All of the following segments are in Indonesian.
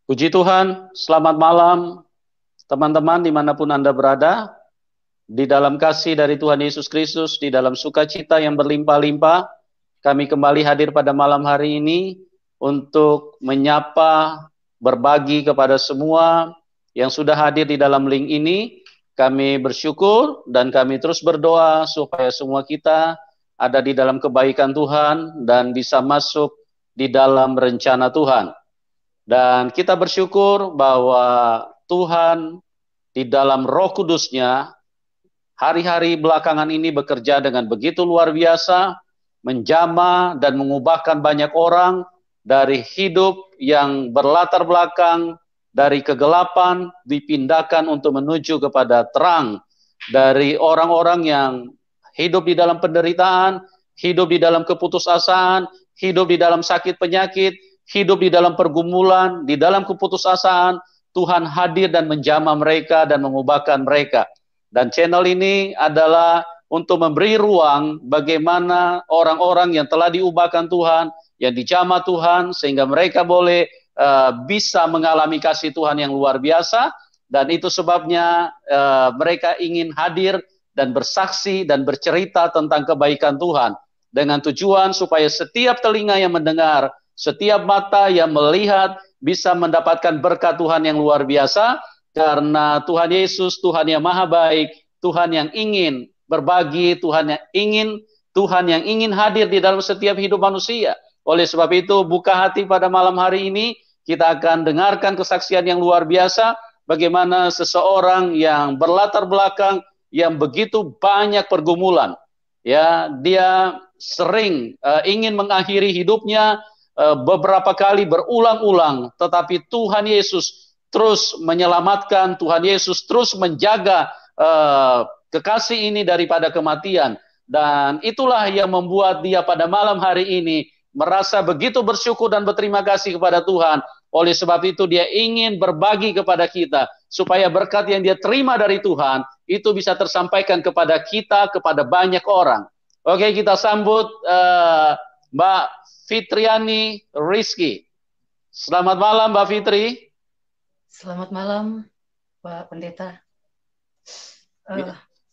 Puji Tuhan, selamat malam teman-teman dimanapun Anda berada, di dalam kasih dari Tuhan Yesus Kristus, di dalam sukacita yang berlimpah-limpah, kami kembali hadir pada malam hari ini untuk menyapa, berbagi kepada semua yang sudah hadir di dalam link ini. Kami bersyukur dan kami terus berdoa supaya semua kita ada di dalam kebaikan Tuhan dan bisa masuk di dalam rencana Tuhan. Dan kita bersyukur bahwa Tuhan di dalam Roh Kudus-Nya hari-hari belakangan ini bekerja dengan begitu luar biasa, menjamah dan mengubahkan banyak orang dari hidup yang berlatar belakang dari kegelapan dipindahkan untuk menuju kepada terang, dari orang-orang yang hidup di dalam penderitaan, hidup di dalam keputusasaan, hidup di dalam sakit penyakit, hidup di dalam pergumulan, di dalam keputusasaan. Tuhan hadir dan menjamah mereka dan mengubahkan mereka. Dan channel ini adalah untuk memberi ruang bagaimana orang-orang yang telah diubahkan Tuhan, yang dijamah Tuhan, sehingga mereka boleh bisa mengalami kasih Tuhan yang luar biasa. Dan itu sebabnya mereka ingin hadir dan bersaksi dan bercerita tentang kebaikan Tuhan, dengan tujuan supaya setiap telinga yang mendengar, setiap mata yang melihat bisa mendapatkan berkat Tuhan yang luar biasa, karena Tuhan Yesus, Tuhan yang maha baik, Tuhan yang ingin berbagi, Tuhan yang ingin hadir di dalam setiap hidup manusia. Oleh sebab itu, buka hati pada malam hari ini, kita akan dengarkan kesaksian yang luar biasa, bagaimana seseorang yang berlatar belakang yang begitu banyak pergumulan, ya, dia sering ingin mengakhiri hidupnya, beberapa kali berulang-ulang, tetapi Tuhan Yesus terus menyelamatkan, Tuhan Yesus terus menjaga kekasih ini daripada kematian. Dan itulah yang membuat dia pada malam hari ini merasa begitu bersyukur dan berterima kasih kepada Tuhan. Oleh sebab itu dia ingin berbagi kepada kita, supaya berkat yang dia terima dari Tuhan itu bisa tersampaikan kepada kita, kepada banyak orang. Oke, kita sambut Mbak Fitriani Rizky. Selamat malam Mbak Fitri. Selamat malam Pak Pendeta.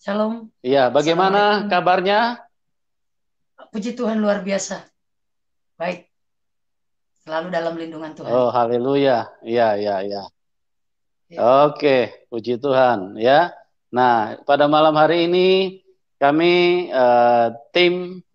Shalom. Iya, bagaimana kabarnya? Puji Tuhan luar biasa. Baik. Selalu dalam lindungan Tuhan. Oh, haleluya. Iya. Ya. Oke, puji Tuhan ya. Nah, pada malam hari ini kami tim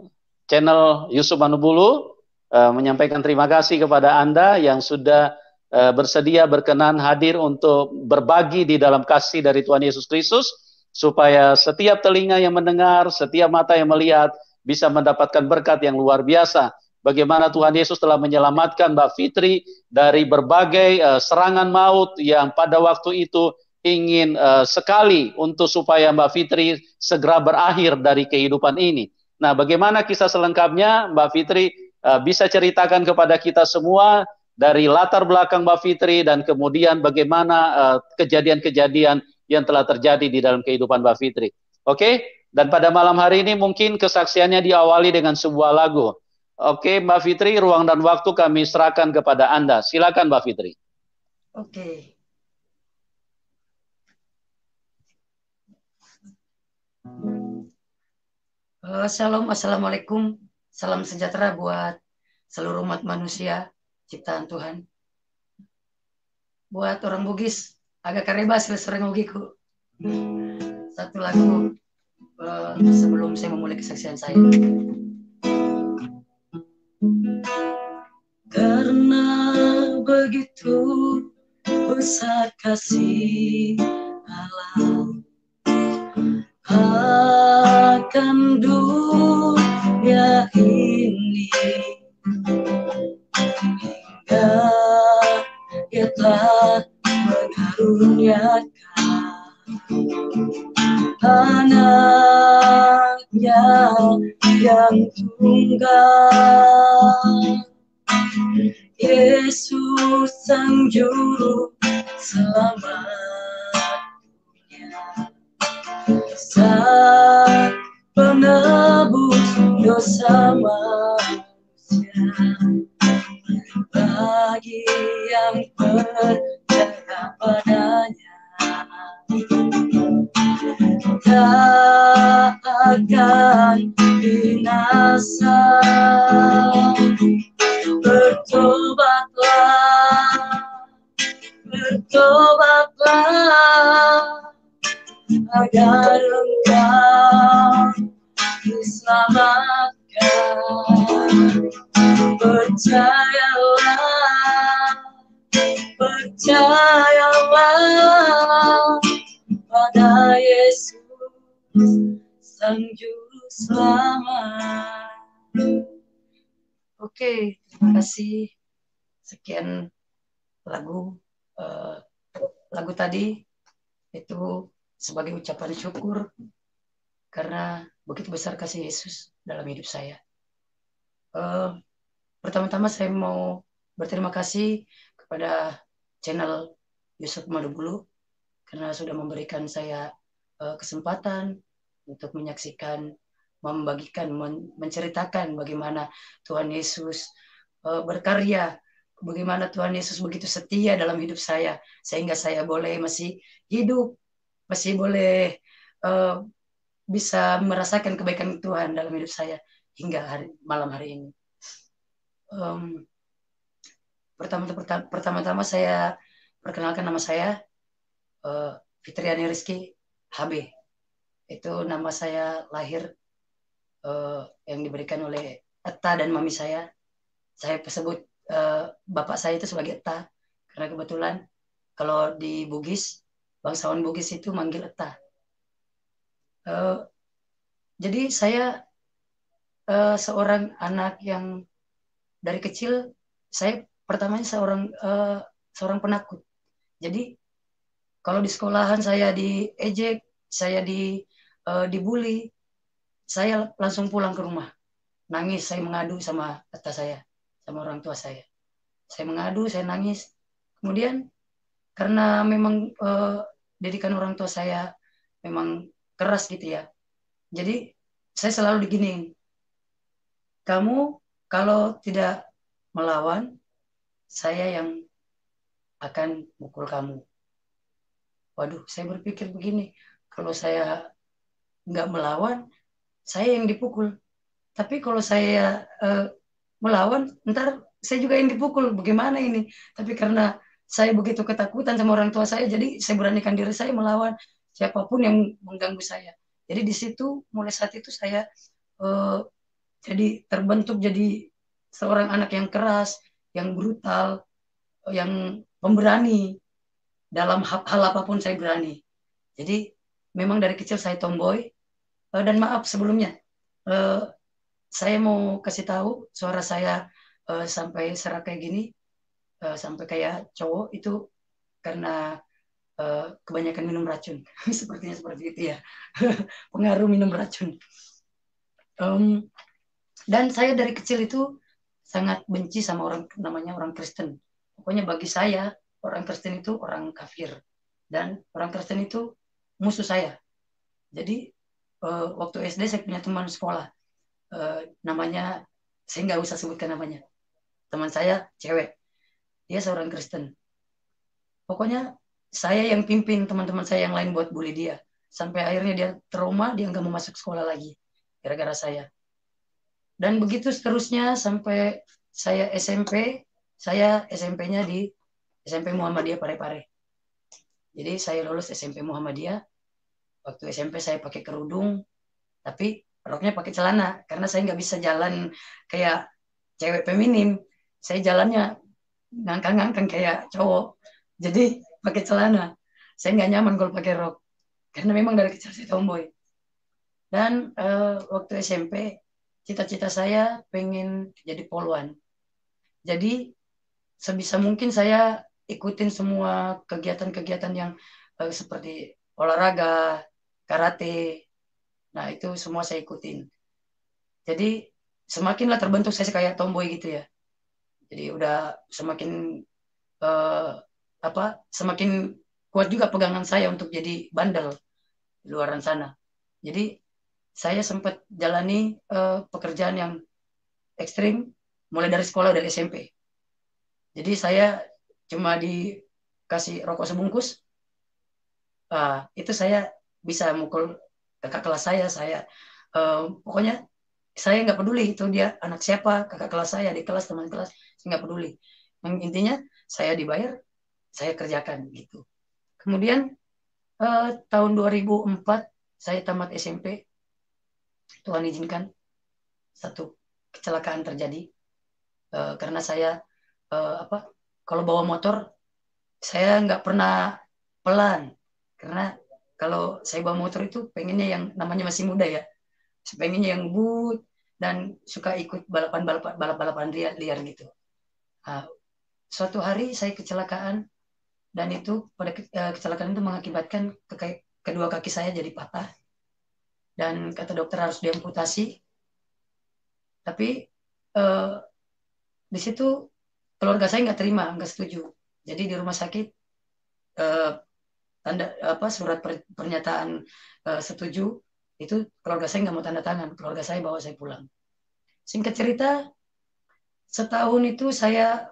channel Yusuf Manubulu menyampaikan terima kasih kepada Anda yang sudah bersedia berkenan hadir untuk berbagi di dalam kasih dari Tuhan Yesus Kristus, supaya setiap telinga yang mendengar, setiap mata yang melihat bisa mendapatkan berkat yang luar biasa. Bagaimana Tuhan Yesus telah menyelamatkan Mbak Fitri dari berbagai serangan maut yang pada waktu itu ingin sekali untuk supaya Mbak Fitri segera berakhir dari kehidupan ini. Nah, bagaimana kisah selengkapnya, Mbak Fitri bisa ceritakan kepada kita semua dari latar belakang Mbak Fitri dan kemudian bagaimana kejadian-kejadian yang telah terjadi di dalam kehidupan Mbak Fitri. Oke? Dan pada malam hari ini mungkin kesaksiannya diawali dengan sebuah lagu. Oke, Mbak Fitri, ruang dan waktu kami serahkan kepada Anda. Silakan Mbak Fitri. Oke. Shalom, assalamualaikum, salam sejahtera buat seluruh umat manusia ciptaan Tuhan. Buat orang Bugis agak karebas sering ugiku. Satu lagu sebelum saya memulai kesaksian saya. Karena begitu besar kasih Allah akan dunia ini, hingga Ia telah mengaruniakan anaknya yang tunggal, Yesus Sang Juru Selamat dunia, Sang penebus dosa manusia. Bagi yang percaya padanya, tak akan binasa. Bertobatlah, bertobatlah, agar engkau diselamatkan. Percayalah, percayalah pada Yesus, Sang Juru Selamat. Oke, terima kasih. Sekian lagu lagu tadi itu sebagai ucapan syukur karena begitu besar kasih Yesus dalam hidup saya. Pertama-tama saya mau berterima kasih kepada channel Yusuf Madubulu karena sudah memberikan saya kesempatan untuk menyaksikan, membagikan, menceritakan bagaimana Tuhan Yesus berkarya, bagaimana Tuhan Yesus begitu setia dalam hidup saya, sehingga saya boleh masih hidup, masih boleh bisa merasakan kebaikan Tuhan dalam hidup saya hingga malam hari ini. Pertama-tama saya perkenalkan nama saya Fitriani Rizky HB. Itu nama saya lahir yang diberikan oleh Eta dan mami saya. Saya sebut bapak saya itu sebagai Eta karena kebetulan kalau di Bugis, bangsawan Bugis itu manggil Eta. Jadi saya seorang anak yang dari kecil, saya pertamanya seorang penakut. Jadi kalau di sekolahan saya diejek, saya dibully, saya langsung pulang ke rumah. Nangis, saya mengadu sama Eta saya, sama orang tua saya. Saya mengadu, saya nangis. Kemudian karena memang didikan orang tua saya memang keras gitu ya. Jadi saya selalu diginiin. Kamu kalau tidak melawan, saya yang akan mukul kamu. Waduh, saya berpikir begini, kalau saya nggak melawan, saya yang dipukul. Tapi kalau saya melawan, ntar saya juga yang dipukul. Bagaimana ini? Tapi karena saya begitu ketakutan sama orang tua saya, jadi saya beranikan diri saya melawan siapapun yang mengganggu saya. Jadi di situ, mulai saat itu saya jadi terbentuk jadi seorang anak yang keras, yang brutal, yang pemberani. Dalam hal apapun saya berani. Jadi memang dari kecil saya tomboy. Dan maaf sebelumnya, saya mau kasih tahu suara saya sampai serak kayak gini, sampai kayak cowok itu karena kebanyakan minum racun. Sepertinya seperti itu ya. Pengaruh minum racun. Dan saya dari kecil itu sangat benci sama orang namanya orang Kristen. Pokoknya bagi saya orang Kristen itu orang kafir dan orang Kristen itu musuh saya. Jadi waktu SD saya punya teman sekolah, namanya saya nggak usah sebutkan namanya. Teman saya cewek, dia seorang Kristen. Pokoknya saya yang pimpin teman-teman saya yang lain buat bully dia. Sampai akhirnya dia trauma, dia nggak mau masuk sekolah lagi gara-gara saya. Dan begitu seterusnya sampai saya SMP, saya SMP-nya di SMP Muhammadiyah Parepare. Jadi saya lulus SMP Muhammadiyah. Waktu SMP saya pakai kerudung, tapi roknya pakai celana karena saya nggak bisa jalan kayak cewek feminim. Saya jalannya ngangkang-ngangkang kayak cowok. Jadi pakai celana. Saya nggak nyaman kalau pakai rok karena memang dari kecil saya tomboy. Dan waktu SMP cita-cita saya pengen jadi polwan. Jadi sebisa mungkin saya ikutin semua kegiatan-kegiatan yang seperti olahraga, karate. Nah, itu semua saya ikutin. Jadi semakinlah terbentuk saya kayak tomboy gitu ya. Jadi udah semakin semakin kuat juga pegangan saya untuk jadi bandel di luaran sana. Jadi saya sempat jalani pekerjaan yang ekstrim mulai dari sekolah dari SMP. Jadi saya cuma dikasih rokok sebungkus, itu saya bisa mukul kakak kelas saya pokoknya saya nggak peduli itu dia anak siapa, kakak kelas saya, di kelas, teman kelas, saya nggak peduli. Yang intinya saya dibayar, saya kerjakan gitu. Kemudian tahun 2004 saya tamat SMP. Tuhan izinkan satu kecelakaan terjadi, karena saya apa, kalau bawa motor saya nggak pernah pelan, karena kalau saya bawa motor itu pengennya yang namanya masih muda ya, pengennya yang but, dan suka ikut balapan liar gitu. Nah, suatu hari saya kecelakaan, dan itu pada kecelakaan itu mengakibatkan kedua kaki saya jadi patah, dan kata dokter harus diamputasi. Tapi eh, di situ keluarga saya nggak terima, nggak setuju. Jadi di rumah sakit, eh, tanda apa, surat pernyataan setuju itu keluarga saya nggak mau tanda tangan, keluarga saya bawa saya pulang. Singkat cerita, setahun itu saya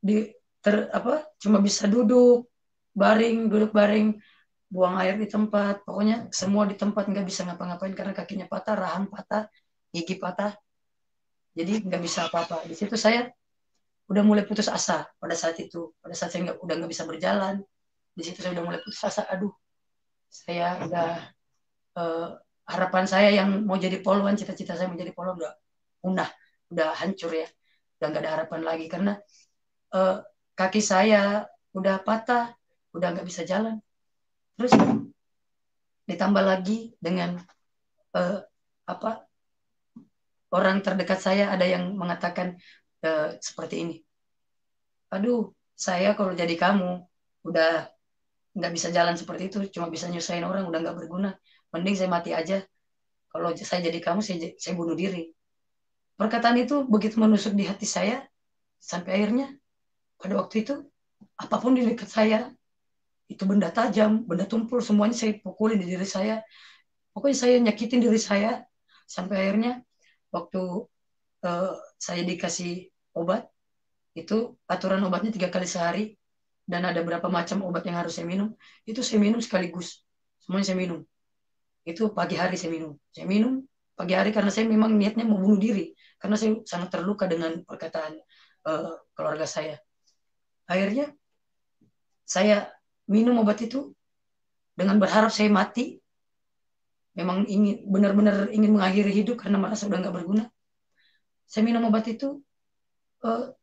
di apa, cuma bisa duduk baring, buang air di tempat, pokoknya semua di tempat, nggak bisa ngapa-ngapain karena kakinya patah, rahang patah, gigi patah, jadi nggak bisa apa-apa. Di situ saya udah mulai putus asa pada saat itu, pada saat saya udah nggak bisa berjalan. Di situ saya udah mulai putus asa, aduh, saya udah eh, harapan saya yang mau jadi polwan, cita-cita saya mau jadi polwan udah punah, udah hancur ya, udah nggak ada harapan lagi karena eh, kaki saya udah patah, udah nggak bisa jalan. Terus ditambah lagi dengan eh, apa, orang terdekat saya ada yang mengatakan seperti ini, aduh, saya kalau jadi kamu udah nggak bisa jalan seperti itu, cuma bisa nyusahin orang, udah nggak berguna, mending saya mati aja. Kalau saya jadi kamu, saya bunuh diri. Perkataan itu begitu menusuk di hati saya, sampai akhirnya pada waktu itu apapun di dekat saya, itu benda tajam, benda tumpul, semuanya saya pukulin di diri saya. Pokoknya saya nyakitin diri saya, sampai akhirnya waktu eh, saya dikasih obat, itu aturan obatnya 3 kali sehari, dan ada berapa macam obat yang harus saya minum, itu saya minum sekaligus, semuanya saya minum. Itu pagi hari saya minum pagi hari karena saya memang niatnya mau bunuh diri, karena saya sangat terluka dengan perkataan keluarga saya. Akhirnya saya minum obat itu dengan berharap saya mati, memang ingin benar-benar ingin mengakhiri hidup karena merasa udah nggak berguna. Saya minum obat itu, eh,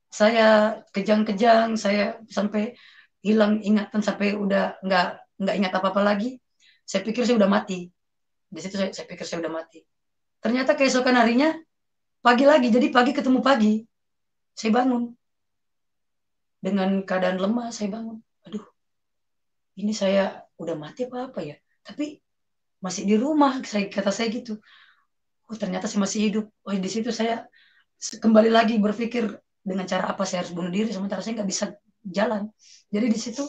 saya kejang-kejang, saya sampai hilang ingatan, sampai udah nggak ingat apa-apa lagi. Saya pikir saya udah mati. Di situ saya pikir saya udah mati. Ternyata keesokan harinya pagi lagi, jadi pagi ketemu pagi, saya bangun dengan keadaan lemah. Saya bangun, aduh, ini saya udah mati apa ya, tapi masih di rumah, kata saya gitu. Oh, ternyata saya masih hidup. Oh, di situ saya kembali lagi berpikir dengan cara apa saya harus bunuh diri sementara saya nggak bisa jalan. Jadi di situ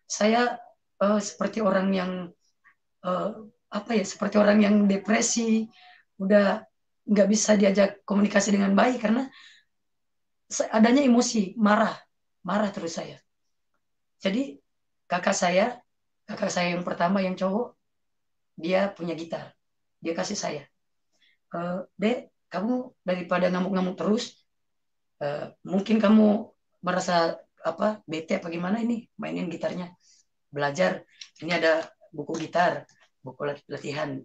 saya seperti orang yang eh, apa ya, seperti orang yang depresi, udah nggak bisa diajak komunikasi dengan baik karena adanya emosi, marah, marah terus saya. Jadi kakak saya, kakak saya yang pertama yang cowok, dia punya gitar, dia kasih saya, Dek, kamu daripada ngamuk-ngamuk terus, mungkin kamu merasa apa, bete apa gimana, ini mainin gitarnya, belajar, ini ada buku gitar, buku latihan.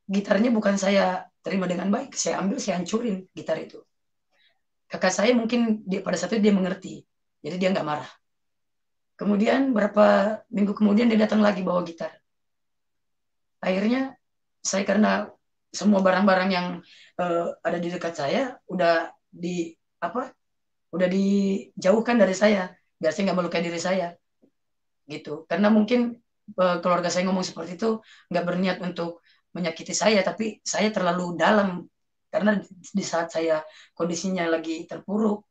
Gitarnya bukan saya terima dengan baik, saya ambil, saya hancurin gitar itu. Kakak saya mungkin dia pada saat itu dia mengerti, jadi dia nggak marah. Kemudian berapa minggu kemudian dia datang lagi bawa gitar. Akhirnya saya, karena semua barang-barang yang ada di dekat saya udah di apa, udah dijauhkan dari saya, biar saya nggak melukai diri saya gitu. Karena mungkin keluarga saya ngomong seperti itu nggak berniat untuk menyakiti saya, tapi saya terlalu dalam karena di saat saya kondisinya lagi terpuruk,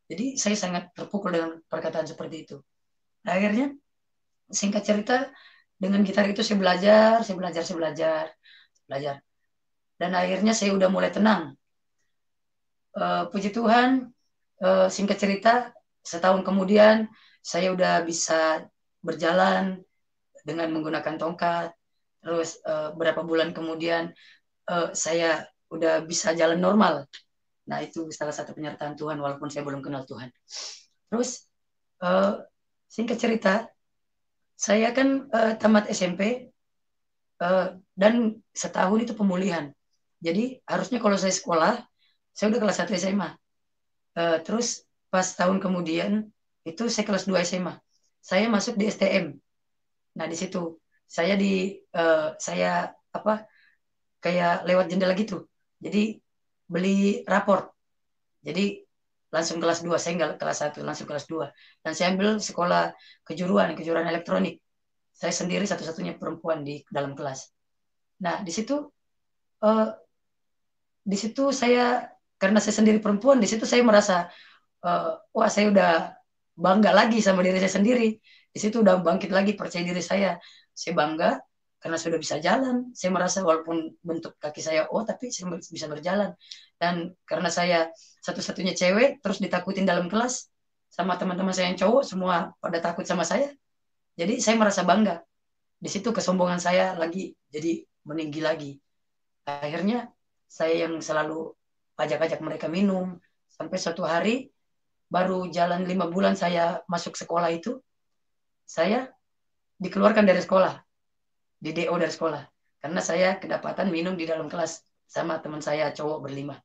jadi saya sangat terpukul dengan perkataan seperti itu. Akhirnya singkat cerita, dengan gitar itu saya belajar, belajar, dan akhirnya saya udah mulai tenang. Puji Tuhan, Singkat cerita, setahun kemudian saya udah bisa berjalan dengan menggunakan tongkat. Terus berapa bulan kemudian saya udah bisa jalan normal. Nah, itu salah satu penyertaan Tuhan walaupun saya belum kenal Tuhan. Terus singkat cerita, saya kan tamat SMP dan setahun itu pemulihan. Jadi harusnya kalau saya sekolah, saya udah kelas 1 SMA. Terus pas tahun kemudian itu saya kelas 2 SMA. Saya masuk di STM. Nah, di situ saya apa kayak lewat jendela gitu. Jadi beli raport. Jadi langsung kelas 2, saya nggak kelas 1, langsung kelas 2. Dan saya ambil sekolah kejuruan elektronik. Saya sendiri satu-satunya perempuan di dalam kelas. Nah, eh, di situ saya karena saya sendiri perempuan, di situ saya merasa wah, saya udah bangga lagi sama diri saya sendiri. Di situ udah bangkit lagi percaya diri saya. Saya bangga karena sudah bisa jalan. Saya merasa walaupun bentuk kaki saya tapi saya bisa berjalan. Dan karena saya satu-satunya cewek, terus ditakutin dalam kelas sama teman-teman saya yang cowok, semua pada takut sama saya. Jadi saya merasa bangga. Di situ kesombongan saya lagi jadi meninggi lagi. Akhirnya saya yang selalu ajak-ajak mereka minum. Sampai suatu hari baru jalan 5 bulan saya masuk sekolah itu, saya dikeluarkan dari sekolah, di DO dari sekolah. Karena saya kedapatan minum di dalam kelas sama teman saya cowok berlima.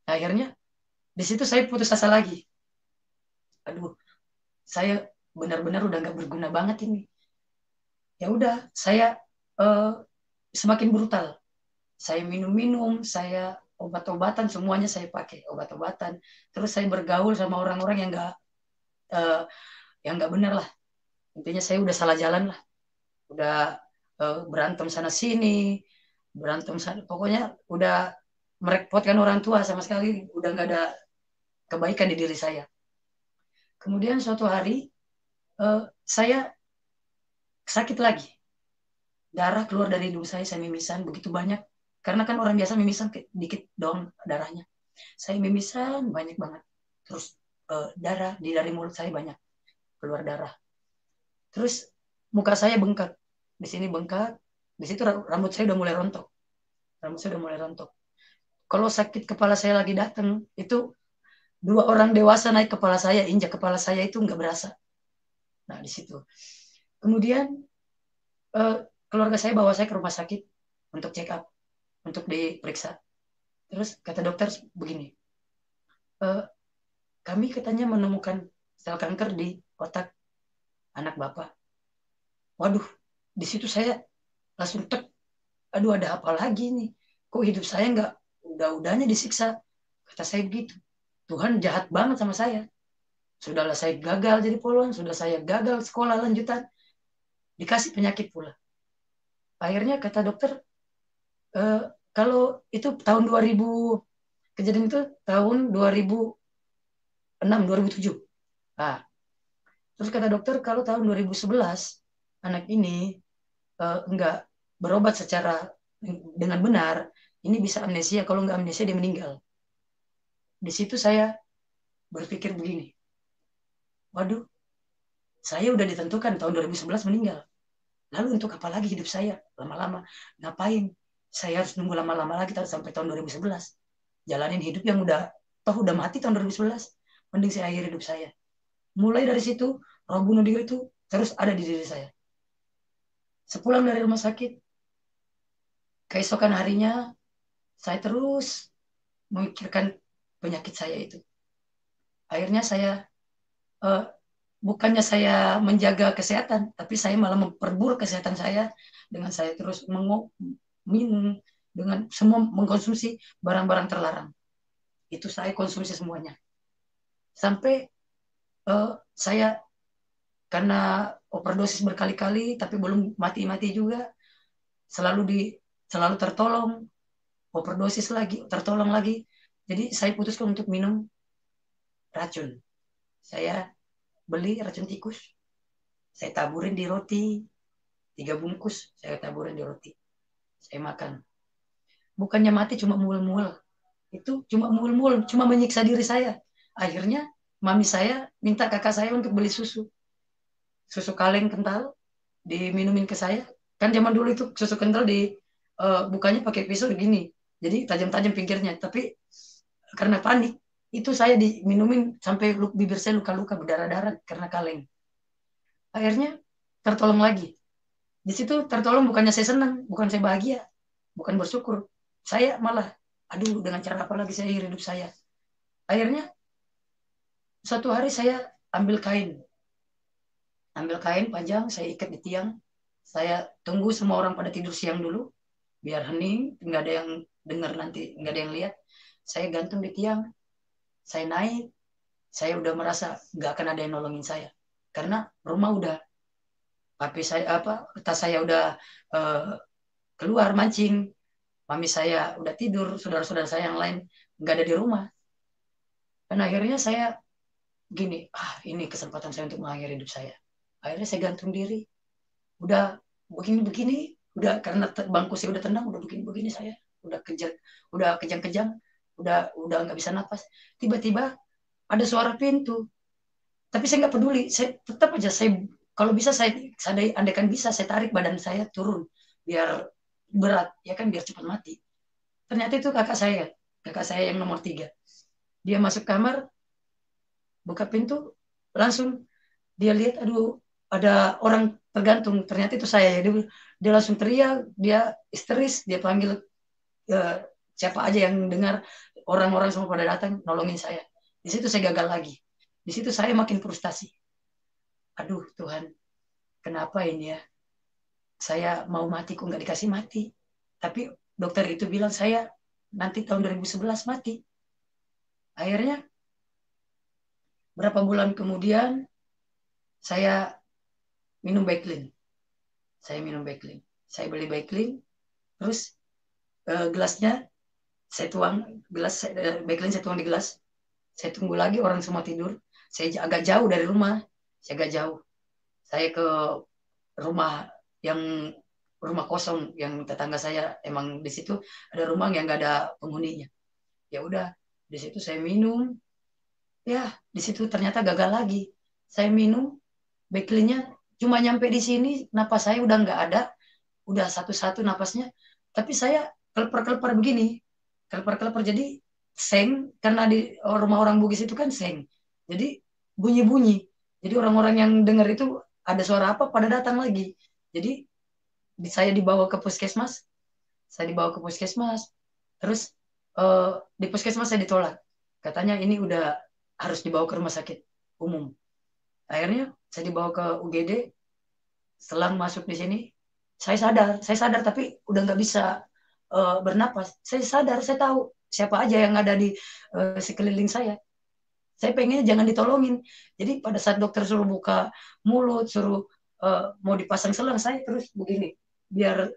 Nah, akhirnya di situ saya putus asa lagi. Aduh, saya benar-benar udah nggak berguna banget ini. Ya udah, saya uh, semakin brutal. Saya minum-minum, saya obat-obatan, semuanya saya pakai obat-obatan. Terus saya bergaul sama orang-orang uh, yang nggak benar lah. Intinya saya udah salah jalan lah, udah berantem sana sini, berantem sana, pokoknya udah merepotkan orang tua sama sekali, udah nggak ada kebaikan di diri saya. Kemudian suatu hari saya sakit lagi, darah keluar dari hidung saya mimisan begitu banyak, karena kan orang biasa mimisan dikit doang darahnya, saya mimisan banyak banget, terus darah dari mulut saya banyak keluar darah, terus muka saya bengkak, di sini bengkak, di situ rambut saya udah mulai rontok, rambut saya udah mulai rontok. Kalau sakit kepala saya lagi datang, itu 2 orang dewasa naik kepala saya, injak kepala saya itu nggak berasa. Nah, di situ. Kemudian eh, keluarga saya bawa saya ke rumah sakit untuk check up, untuk diperiksa. Terus kata dokter begini, eh, kami katanya menemukan sel kanker di otak anak bapak. Waduh, di situ saya langsung tek, aduh ada apa lagi nih? Kok hidup saya nggak udah-udahnya disiksa? Kata saya begitu. Tuhan jahat banget sama saya. Sudahlah saya gagal jadi poluan, sudah saya gagal sekolah lanjutan, dikasih penyakit pula. Akhirnya kata dokter, eh, kalau itu tahun 2000, kejadian itu tahun 2006, 2007. Nah, terus kata dokter kalau tahun 2011 anak ini enggak berobat secara dengan benar, ini bisa amnesia, kalau enggak amnesia dia meninggal. Di situ saya berpikir begini, waduh, saya udah ditentukan tahun 2011 meninggal. Lalu untuk apa lagi hidup saya lama-lama? Ngapain? Saya harus nunggu lama-lama lagi sampai tahun 2011. Jalanin hidup yang udah mati tahun 2011. Mending saya akhiri hidup saya. Mulai dari situ, roh bunuh diri itu terus ada di diri saya. Sepulang dari rumah sakit, keesokan harinya, saya terus memikirkan penyakit saya itu. Akhirnya saya, eh, bukannya saya menjaga kesehatan, tapi saya malah memperburuk kesehatan saya dengan saya terus minum, dengan semua mengkonsumsi barang-barang terlarang. Itu saya konsumsi semuanya. Sampai saya karena overdosis berkali-kali tapi belum mati-mati juga, selalu di selalu tertolong, overdosis lagi, tertolong lagi. Jadi saya putuskan untuk minum racun. Saya beli racun tikus, saya taburin di roti, 3 bungkus saya taburin di roti, saya makan. Bukannya mati, cuma mual-mual. Itu cuma mual-mual, cuma menyiksa diri saya. Akhirnya mami saya minta kakak saya untuk beli susu kaleng kental, diminumin ke saya. Kan zaman dulu itu susu kental bukanya pakai pisau begini, jadi tajam-tajam pinggirnya. Tapi karena panik, itu saya diminumin sampai bibir saya luka-luka berdarah-darah karena kaleng. Akhirnya tertolong lagi. Di situ tertolong, bukannya saya senang, bukan saya bahagia, bukan bersyukur. Saya malah, aduh, dengan cara apa lagi saya hidup saya. Akhirnya suatu hari saya ambil kain, panjang, saya ikat di tiang. Saya tunggu semua orang pada tidur siang dulu, biar hening, nggak ada yang dengar nanti, nggak ada yang lihat. Saya gantung di tiang, saya naik, saya udah merasa nggak akan ada yang nolongin saya. Karena rumah udah, tas saya udah uh, keluar mancing, mami saya udah tidur, saudara-saudara saya yang lain nggak ada di rumah. Dan akhirnya saya gini, ini kesempatan saya untuk mengakhiri hidup saya. Akhirnya saya gantung diri, udah begini-begini, udah karena bangku saya udah tendang, udah begini-begini saya, udah kejar, udah kejang-kejang, udah nggak bisa napas. Tiba-tiba ada suara pintu, tapi saya nggak peduli, saya tetap aja saya, kalau bisa saya andaikan bisa saya tarik badan saya turun, biar berat, ya kan, biar cepat mati. Ternyata itu kakak saya yang nomor 3. Dia masuk kamar, buka pintu, langsung dia lihat, aduh, ada orang tergantung. Ternyata itu saya. Dia langsung teriak, dia histeris, dia panggil siapa aja yang dengar, orang-orang semua pada datang nolongin saya. Di situ saya gagal lagi. Di situ saya makin frustasi. Aduh Tuhan, kenapa ini ya? Saya mau mati kok nggak dikasih mati. Tapi dokter itu bilang saya nanti tahun 2011 mati. Akhirnya berapa bulan kemudian saya minum Backlin. Saya beli Backlin, terus gelasnya saya tuang, Backlin saya tuang di gelas. Saya tunggu lagi orang semua tidur. Saya agak jauh dari rumah. Saya agak jauh. Saya ke rumah yang rumah kosong yang tetangga saya, emang di situ ada rumah yang nggak ada penghuninya. Ya udah, di situ saya minum. Ya, di situ ternyata gagal lagi. Saya minum, backlinnya cuma nyampe di sini, napas saya udah nggak ada, udah satu-satu napasnya. Tapi saya kelepar-kelepar begini, kelepar-kelepar, jadi seng, karena di rumah orang Bugis itu kan seng. Jadi bunyi-bunyi. Jadi orang-orang yang dengar itu ada suara apa pada datang lagi. Jadi saya dibawa ke puskesmas, terus di puskesmas saya ditolak. Katanya ini udah harus dibawa ke rumah sakit umum. Akhirnya saya dibawa ke UGD. Selang masuk di sini, saya sadar tapi udah nggak bisa bernapas. Saya sadar, saya tahu siapa aja yang ada di sekeliling saya. Saya pengennya jangan ditolongin. Jadi pada saat dokter suruh buka mulut, suruh mau dipasang selang, saya terus begini, biar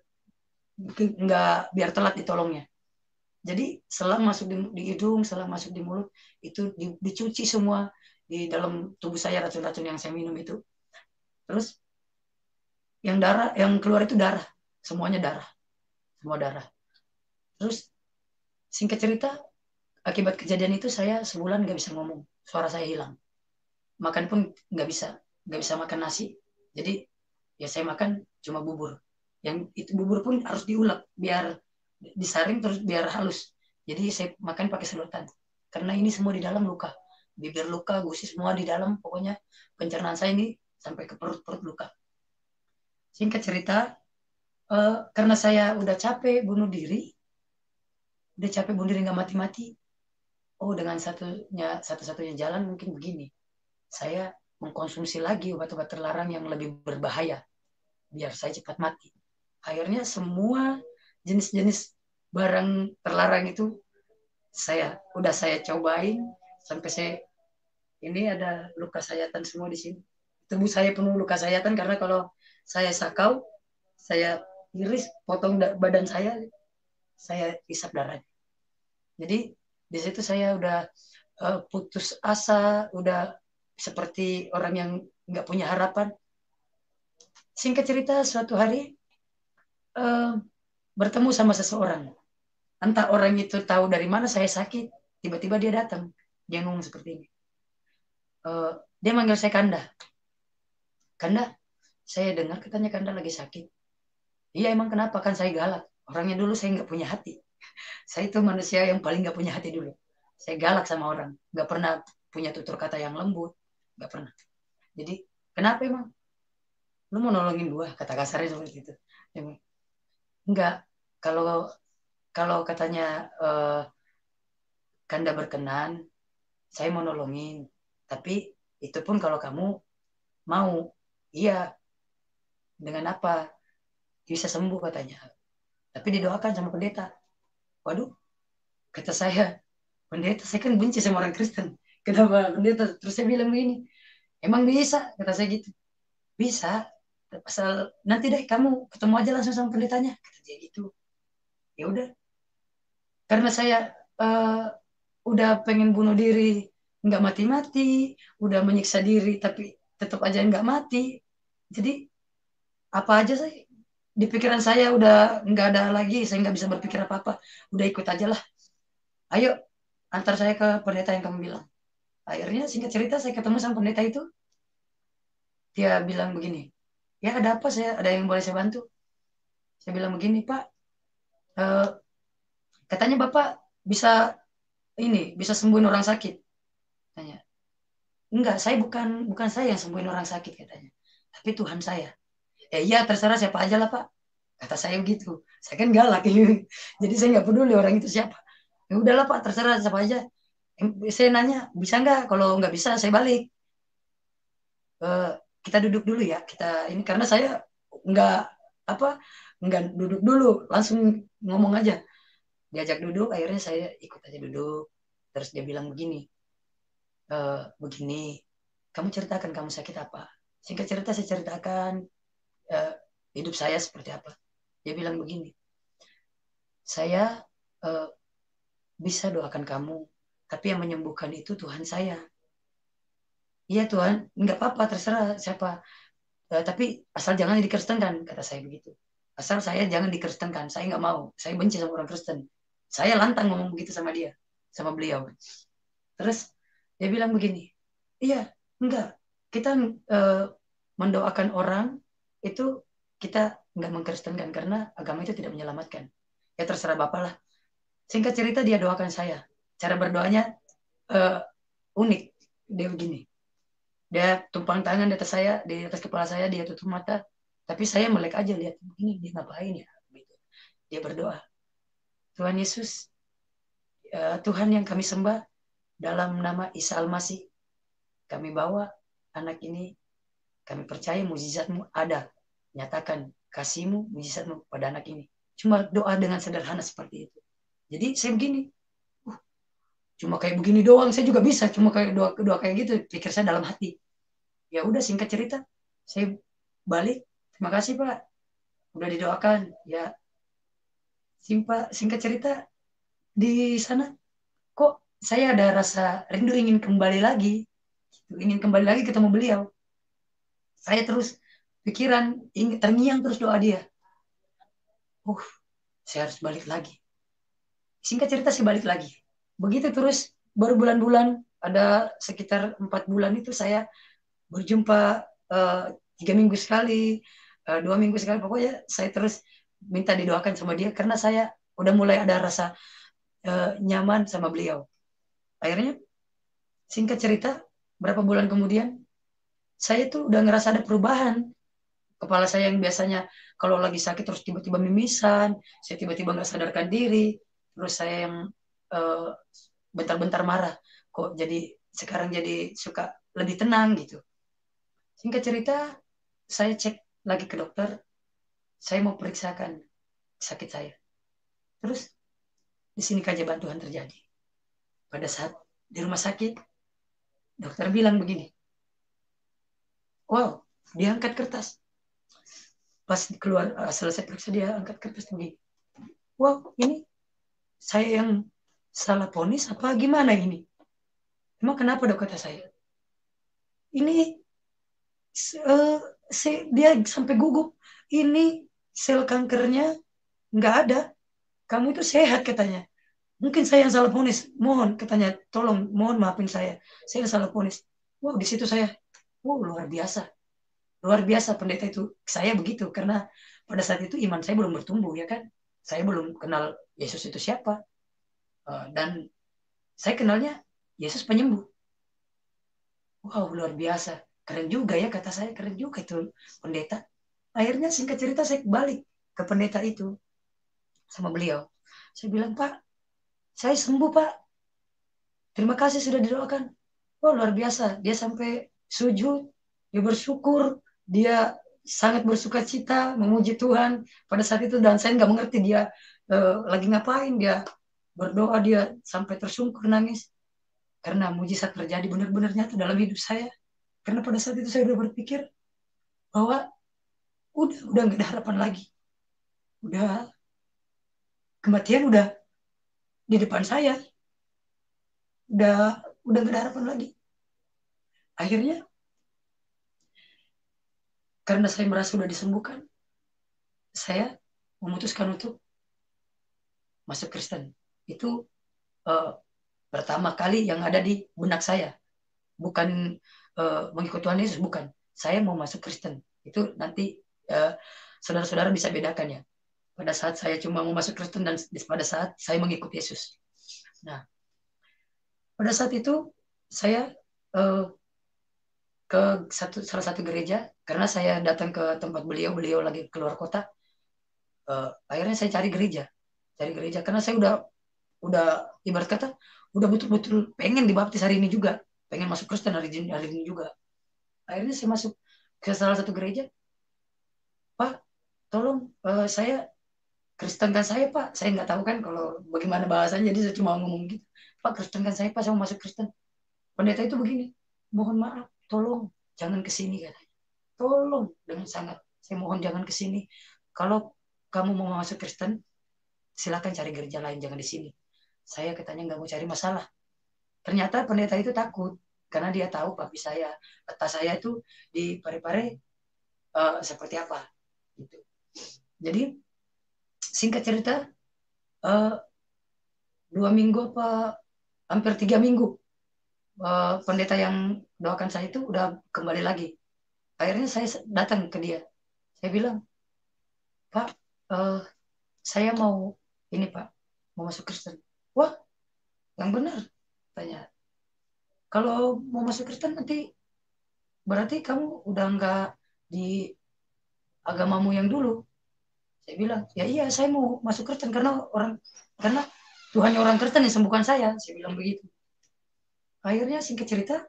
biar telat ditolongnya. Jadi selang masuk di hidung, selang masuk di mulut, itu dicuci semua di dalam tubuh saya, racun-racun yang saya minum itu. Terus yang keluar itu darah, semuanya darah, semua darah. Terus singkat cerita, akibat kejadian itu saya sebulan nggak bisa ngomong, suara saya hilang. Makan pun nggak bisa makan nasi. Jadi ya saya makan cuma bubur. Yang itu bubur pun harus diulek biar disaring terus biar halus. Jadi saya makan pakai sedotan. Karena ini semua di dalam luka. Bibir luka, gusi semua di dalam. Pokoknya pencernaan saya ini sampai ke perut-perut luka. Singkat cerita, karena saya udah capek bunuh diri nggak mati-mati. Oh, dengan satu-satunya jalan mungkin begini. Saya mengkonsumsi lagi obat-obat terlarang yang lebih berbahaya biar saya cepat mati. Akhirnya semua jenis-jenis barang terlarang itu saya cobain sampai ini ada luka sayatan semua di sini. Tubuh saya penuh luka sayatan karena kalau saya sakau, saya iris, potong badan saya isap darahnya. Jadi di situ saya udah putus asa, udah seperti orang yang nggak punya harapan. Singkat cerita, suatu hari bertemu sama seseorang. Entah orang itu tahu dari mana saya sakit, tiba-tiba dia datang. Dia ngomong seperti ini. Dia manggil saya Kanda. Kanda, saya dengar katanya Kanda lagi sakit. Iya emang kenapa? Kan saya galak. Orangnya dulu saya nggak punya hati. Saya itu manusia yang paling nggak punya hati dulu. Saya galak sama orang. Nggak pernah punya tutur kata yang lembut. Nggak pernah. Jadi kenapa emang? Lu mau nolongin gua? Kata kasarnya seperti itu. Enggak. Kalau kalau katanya Kanda berkenan, saya mau nolongin. Tapi itu pun kalau kamu mau. Iya. Dengan apa? Bisa sembuh katanya. Tapi didoakan sama pendeta. Waduh, kata saya, pendeta, saya kan benci sama orang Kristen. Kenapa pendeta? Terus saya bilang begini, emang bisa? Kata saya gitu. Bisa. Asal nanti deh kamu ketemu aja langsung sama pendetanya. Kata dia gitu. Ya udah. Karena saya eh, udah pengen bunuh diri, nggak mati-mati, udah menyiksa diri, tapi tetap aja nggak mati. Jadi apa aja sih di pikiran saya udah nggak ada lagi, saya nggak bisa berpikir apa-apa. Udah ikut aja lah. Ayo, antar saya ke pendeta yang kamu bilang. Akhirnya singkat cerita saya ketemu sama pendeta itu. Dia bilang begini, ya ada apa saya, ada yang boleh saya bantu? Saya bilang begini, Pak, eh, katanya Bapak bisa bisa sembuhin orang sakit. Tanya, enggak, saya bukan bukan saya yang sembuhin orang sakit katanya, tapi Tuhan saya. Iya terserah siapa aja lah Pak. Kata saya begitu. Saya kan galak, jadi saya nggak peduli orang itu siapa. Ya udahlah Pak, terserah siapa aja. Saya nanya, bisa nggak? Kalau nggak bisa, saya balik. Eh, kita duduk dulu ya. Kita ini karena saya nggak apa nggak duduk dulu, langsung ngomong aja. Diajak duduk, akhirnya saya ikut aja duduk. Terus dia bilang begini, begini, kamu ceritakan kamu sakit apa? Singkat cerita saya ceritakan eh, hidup saya seperti apa. Dia bilang begini, saya eh, bisa doakan kamu, tapi yang menyembuhkan itu Tuhan saya. Iya Tuhan, nggak apa-apa, terserah siapa. Tapi asal jangan dikristenkan, kata saya begitu. Asal saya jangan dikristenkan, saya nggak mau. Saya benci sama orang Kristen. Saya lantang ngomong begitu sama dia, sama beliau. Terus dia bilang begini, iya, enggak. Kita eh, mendoakan orang itu kita nggak mengkristenkan karena agama itu tidak menyelamatkan. Ya terserah Bapak lah. Singkat cerita dia doakan saya. Cara berdoanya eh, unik. Dia begini. Dia tumpang tangan di atas saya, di atas kepala saya, dia tutup mata. Tapi saya melek aja lihat ini dia ngapain ya. Gitu. Dia berdoa. Tuhan Yesus, Tuhan yang kami sembah dalam nama Isa Al-Masih, kami bawa anak ini, kami percaya mujizatmu ada. Nyatakan kasihmu, mujizatmu pada anak ini. Cuma doa dengan sederhana seperti itu. Jadi saya begini, cuma kayak begini doang, saya juga bisa. Cuma kayak doa, doa kayak gitu, pikir saya dalam hati. Ya udah singkat cerita, saya balik. Terima kasih Pak, udah didoakan. Ya singkat cerita di sana, kok saya ada rasa rindu ingin kembali lagi, ingin kembali lagi ketemu beliau. Saya terus pikiran terngiang terus doa dia. Uh, saya harus balik lagi. Singkat cerita saya balik lagi. Begitu terus baru bulan-bulan ada sekitar 4 bulan itu saya berjumpa 3 minggu sekali, 2 minggu sekali. Pokoknya saya terus minta didoakan sama dia karena saya udah mulai ada rasa nyaman sama beliau. Akhirnya singkat cerita berapa bulan kemudian saya tuh udah ngerasa ada perubahan. Kepala saya yang biasanya kalau lagi sakit terus tiba-tiba mimisan, saya tiba-tiba nggak sadarkan diri, terus saya yang uh, bentar-bentar marah, kok jadi sekarang jadi suka lebih tenang gitu. Singkat cerita, saya cek lagi ke dokter, saya mau periksakan sakit saya. Terus di sini keajaiban Tuhan terjadi. Pada saat di rumah sakit, dokter bilang begini, wow, dia angkat kertas. Pas keluar selesai periksa dia angkat kertas begini, wow, ini saya yang salah ponis apa gimana ini? Emang kenapa dok kata saya? Ini uh, dia sampai gugup. Ini sel kankernya nggak ada. Kamu itu sehat katanya. Mungkin saya yang salah ponis. Mohon, katanya, tolong, mohon maafin saya. Saya yang salah ponis. Wow, di situ saya, wow, luar biasa. Luar biasa pendeta itu. Saya begitu, karena pada saat itu iman saya belum bertumbuh, ya kan? Saya belum kenal Yesus itu siapa. Dan saya kenalnya Yesus penyembuh. Wow, luar biasa. Keren juga ya, kata saya. Keren juga itu pendeta. Akhirnya singkat cerita saya balik ke pendeta itu sama beliau. Saya bilang, Pak, saya sembuh, Pak. Terima kasih sudah didoakan. Oh, luar biasa. Dia sampai sujud, dia bersyukur, dia sangat bersuka cita, memuji Tuhan pada saat itu. Dan saya nggak mengerti dia lagi ngapain. Dia berdoa, dia sampai tersungkur nangis. Karena mujizat terjadi benar-benar nyata dalam hidup saya. Karena pada saat itu saya udah berpikir bahwa udah nggak ada harapan lagi. Udah, kematian udah di depan saya. Udah nggak ada harapan lagi. Akhirnya, karena saya merasa sudah disembuhkan, saya memutuskan untuk masuk Kristen. Itu uh, pertama kali yang ada di benak saya. Bukan mengikut Tuhan Yesus, bukan. Saya mau masuk Kristen. Itu nanti uh, saudara-saudara bisa bedakan ya. Pada saat saya cuma mau masuk Kristen dan pada saat saya mengikut Yesus. Nah, pada saat itu saya uh, ke salah satu gereja karena saya datang ke tempat beliau lagi keluar kota. Akhirnya saya cari gereja karena saya udah ibarat kata udah betul-betul pengen dibaptis hari ini juga, pengen masuk Kristen hari ini juga. Akhirnya saya masuk ke salah satu gereja. Pak, tolong saya Kristenkan saya, Pak. Saya nggak tahu kan kalau bagaimana bahasanya, jadi saya cuma ngomong gitu. Pak, Kristenkan saya, Pak, saya mau masuk Kristen. Pendeta itu begini, mohon maaf, tolong jangan ke sini, katanya. Tolong dengan sangat, saya mohon jangan ke sini. Kalau kamu mau masuk Kristen, silakan cari gereja lain, jangan di sini. Saya katanya nggak mau cari masalah. Ternyata pendeta itu takut karena dia tahu papi saya, peta saya itu di Parepare seperti apa. Gitu. Jadi singkat cerita, uh, 2 minggu apa hampir 3 minggu, pendeta yang doakan saya itu udah kembali lagi. Akhirnya saya datang ke dia. Saya bilang, Pak, uh, saya mau ini Pak, mau masuk Kristen. Wah, yang benar, tanya. Kalau mau masuk Kristen nanti berarti kamu udah nggak di agamamu yang dulu. Saya bilang, ya iya saya mau masuk Kristen karena Tuhannya orang Kristen yang sembuhkan saya. Saya bilang begitu. Akhirnya singkat cerita,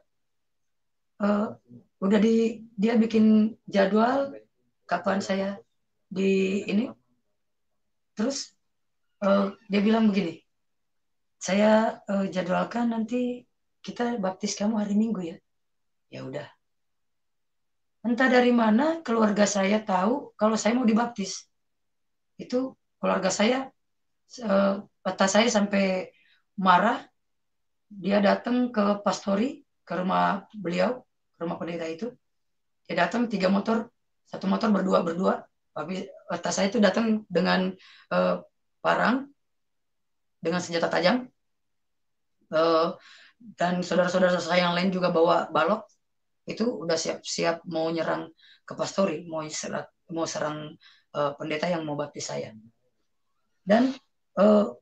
uh, udah dia bikin jadwal kapan saya di ini. Terus dia bilang begini, saya jadwalkan nanti kita baptis kamu hari Minggu ya. Ya udah. Entah dari mana keluarga saya tahu kalau saya mau dibaptis. Itu keluarga saya, kata saya sampai marah. Dia datang ke pastori, ke rumah beliau, ke rumah pendeta itu. Dia datang 3 motor, 1 motor berdua. Tapi kata saya itu datang dengan uh, parang, dengan senjata tajam. Uh, dan saudara-saudara saya yang lain juga bawa balok. Itu udah siap-siap mau nyerang ke pastori, mau serang pendeta yang mau baptis saya. Dan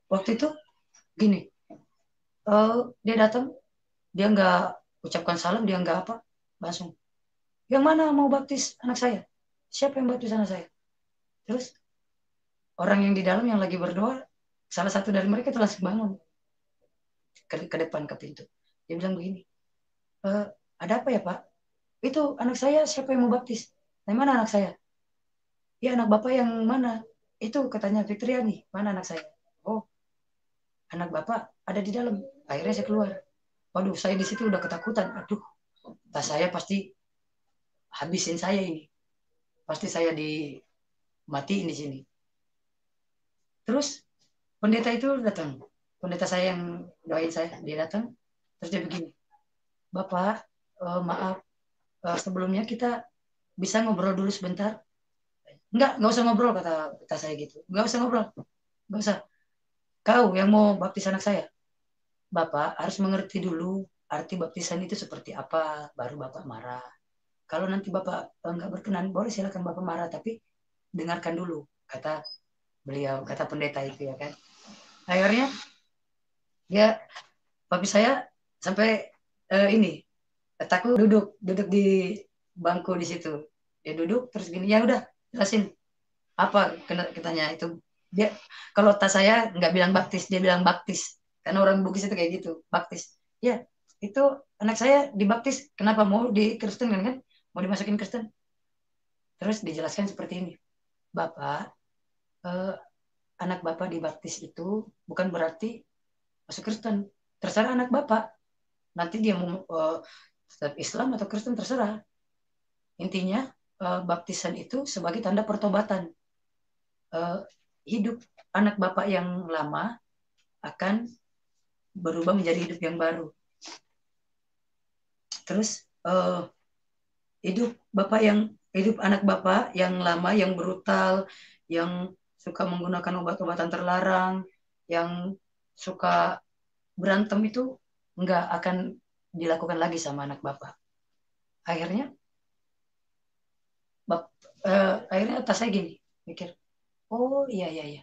waktu itu gini, dia datang, dia nggak ucapkan salam, dia nggak apa, langsung, yang mana mau baptis anak saya? Siapa yang baptis anak saya? Terus orang yang di dalam yang lagi berdoa, salah satu dari mereka itu langsung bangun ke depan ke pintu. Dia bilang begini, ada apa ya Pak? Itu anak saya siapa yang mau baptis? Yang mana anak saya? Ya anak bapak yang mana? Itu katanya Fitriani. Mana anak saya? Oh, anak bapak ada di dalam. Akhirnya saya keluar. Waduh, saya di situ udah ketakutan. Aduh, tas saya pasti habisin saya ini. Pasti saya dimatiin di sini. Terus pendeta itu datang. Pendeta saya yang doain saya, dia datang. Terus dia begini, Bapak, maaf, sebelumnya kita bisa ngobrol dulu sebentar. Enggak usah ngobrol, kata saya gitu. Enggak usah ngobrol, enggak usah. kau yang mau baptis anak saya, Bapak harus mengerti dulu arti baptisan itu seperti apa, baru Bapak marah. Kalau nanti Bapak enggak berkenan, boleh silakan Bapak marah, tapi dengarkan dulu, kata beliau, kata pendeta itu ya kan. Akhirnya dia, papi saya sampai ini, takut duduk duduk di bangku di situ. Dia duduk terus gini, ya udah jelasin apa katanya itu. Dia kalau tas saya nggak bilang baptis, dia bilang baktis. Karena orang Bugis itu kayak gitu, baktis. Ya, itu anak saya dibaptis. Kenapa mau di Kristen kan? Mau dimasukin Kristen? Terus dijelaskan seperti ini. Bapak, eh, anak Bapak dibaptis itu bukan berarti masuk Kristen. Terserah anak Bapak. Nanti dia mau Islam atau Kristen terserah. Intinya baptisan itu sebagai tanda pertobatan. Eh, Hidup anak Bapak yang lama akan berubah menjadi hidup yang baru. Terus hidup anak Bapak yang lama, yang brutal, yang suka menggunakan obat-obatan terlarang, yang suka berantem itu nggak akan dilakukan lagi sama anak Bapak. Akhirnya akhirnya atas saya gini mikir, oh iya iya iya,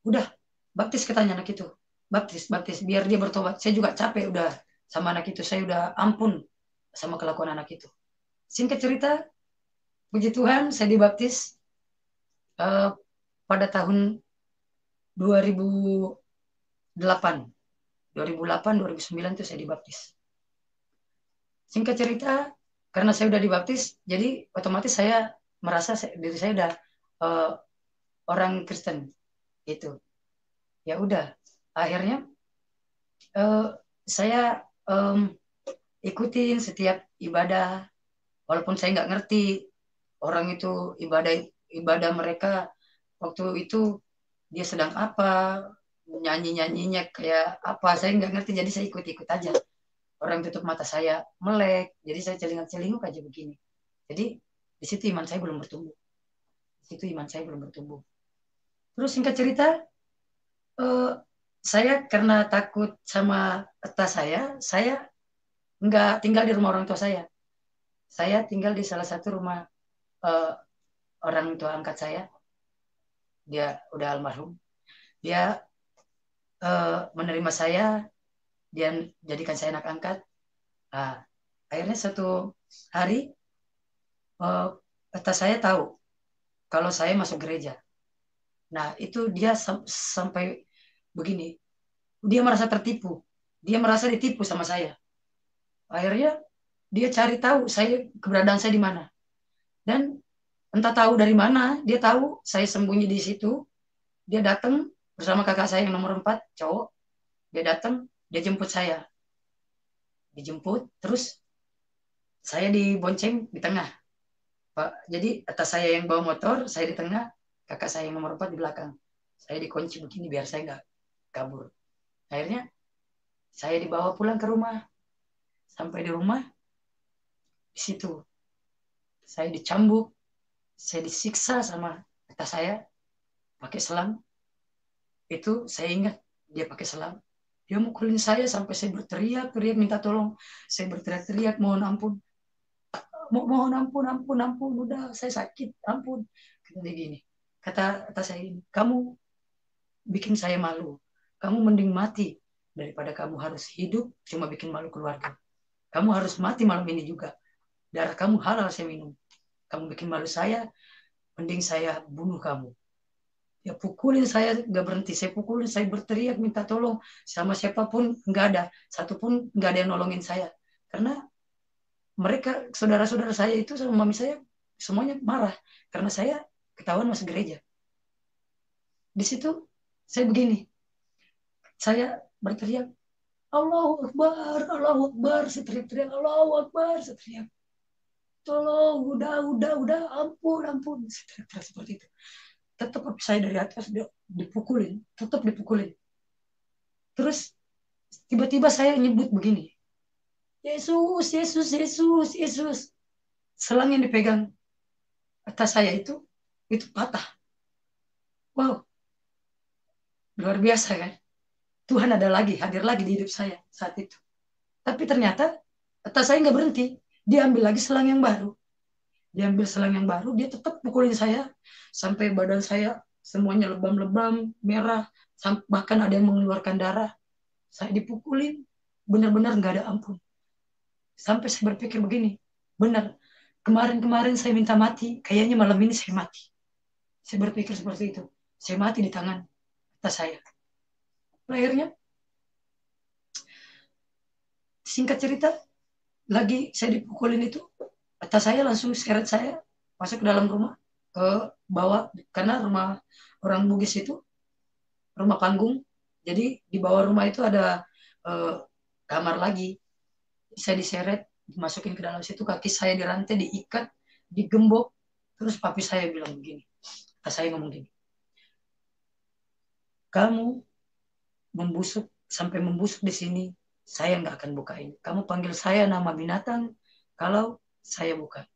udah baptis katanya anak itu, baptis baptis biar dia bertobat. Saya juga capek udah sama anak itu, saya udah ampun sama kelakuan anak itu. Singkat cerita, puji Tuhan saya dibaptis uh, pada tahun 2008. 2008 2009 itu saya dibaptis. Singkat cerita, karena saya udah dibaptis, jadi otomatis saya merasa diri saya udah uh, orang Kristen gitu. Ya udah, akhirnya uh, saya um, ikutin setiap ibadah, walaupun saya nggak ngerti orang itu ibadah ibadah mereka waktu itu dia sedang apa, nyanyi nyanyinya kayak apa, saya nggak ngerti, jadi saya ikut ikut aja. Orang tutup mata saya melek, jadi saya celingak celinguk aja begini. Jadi di situ iman saya belum bertumbuh, di situ iman saya belum bertumbuh. Terus singkat cerita, eh, saya karena takut sama tas saya nggak tinggal di rumah orang tua saya. Saya tinggal di salah satu rumah eh, orang tua angkat saya. Dia udah almarhum. Dia menerima saya, dia jadikan saya anak angkat. Nah, akhirnya satu hari tas saya tahu kalau saya masuk gereja. Nah, itu dia sampai begini. Dia merasa tertipu. Dia merasa ditipu sama saya. Akhirnya dia cari tahu saya keberadaan saya di mana. Dan entah tahu dari mana, dia tahu saya sembunyi di situ. Dia datang bersama kakak saya yang nomor 4, cowok. Dia datang, dia jemput saya. Dijemput, terus saya dibonceng di tengah. Pak. Jadi atas saya yang bawa motor, saya di tengah, kakak saya yang nomor 4 di belakang. Saya dikunci begini biar saya nggak kabur. Akhirnya saya dibawa pulang ke rumah. Sampai di rumah, di situ saya dicambuk, saya disiksa sama atas saya pakai selang. Itu saya ingat dia pakai selang. Dia mukulin saya sampai saya berteriak-teriak minta tolong. Saya berteriak-teriak mohon ampun. Mohon ampun, ampun, ampun. Udah saya sakit, ampun. Kata dia gini. Kata saya ini, kamu bikin saya malu. Kamu mending mati daripada kamu harus hidup cuma bikin malu keluarga. Kamu harus mati malam ini juga. Darah kamu halal saya minum. Kamu bikin malu saya, mending saya bunuh kamu. Ya pukulin saya nggak berhenti. Saya pukulin, saya berteriak minta tolong sama siapapun nggak ada. Satu pun nggak ada yang nolongin saya. Karena mereka saudara-saudara saya itu sama mami saya semuanya marah karena saya ketahuan masuk gereja. Di situ saya begini, saya berteriak Allahu Akbar, Allahu Akbar, saya teriak-teriak Allahu Akbar, saya teriak tolong, udah, ampun, ampun, saya teriak-teriak seperti itu. Tetap saya dari atas dia dipukulin, tetap dipukulin. Terus tiba-tiba saya nyebut begini, Yesus, Yesus, Yesus, Yesus. Selang yang dipegang atas saya itu patah. Wow, Luar biasa kan? Tuhan ada lagi, hadir lagi di hidup saya saat itu. Tapi ternyata tas saya nggak berhenti. Dia ambil lagi selang yang baru. Dia ambil selang yang baru, dia tetap pukulin saya sampai badan saya semuanya lebam-lebam, merah, bahkan ada yang mengeluarkan darah. Saya dipukulin, benar-benar nggak ada ampun. Sampai saya berpikir begini, benar, kemarin-kemarin saya minta mati, kayaknya malam ini saya mati. Saya berpikir seperti itu. Saya mati di tangan tas saya. Akhirnya, singkat cerita, lagi saya dipukulin itu, tas saya langsung seret saya masuk ke dalam rumah, ke bawah, karena rumah orang Bugis itu rumah panggung. Jadi di bawah rumah itu ada eh, kamar lagi. Saya diseret, dimasukin ke dalam situ, kaki saya dirantai, diikat, digembok. Terus papi saya bilang begini, saya ngomong gini, kamu membusuk sampai membusuk di sini, saya nggak akan bukain. Kamu panggil saya nama binatang, kalau saya buka,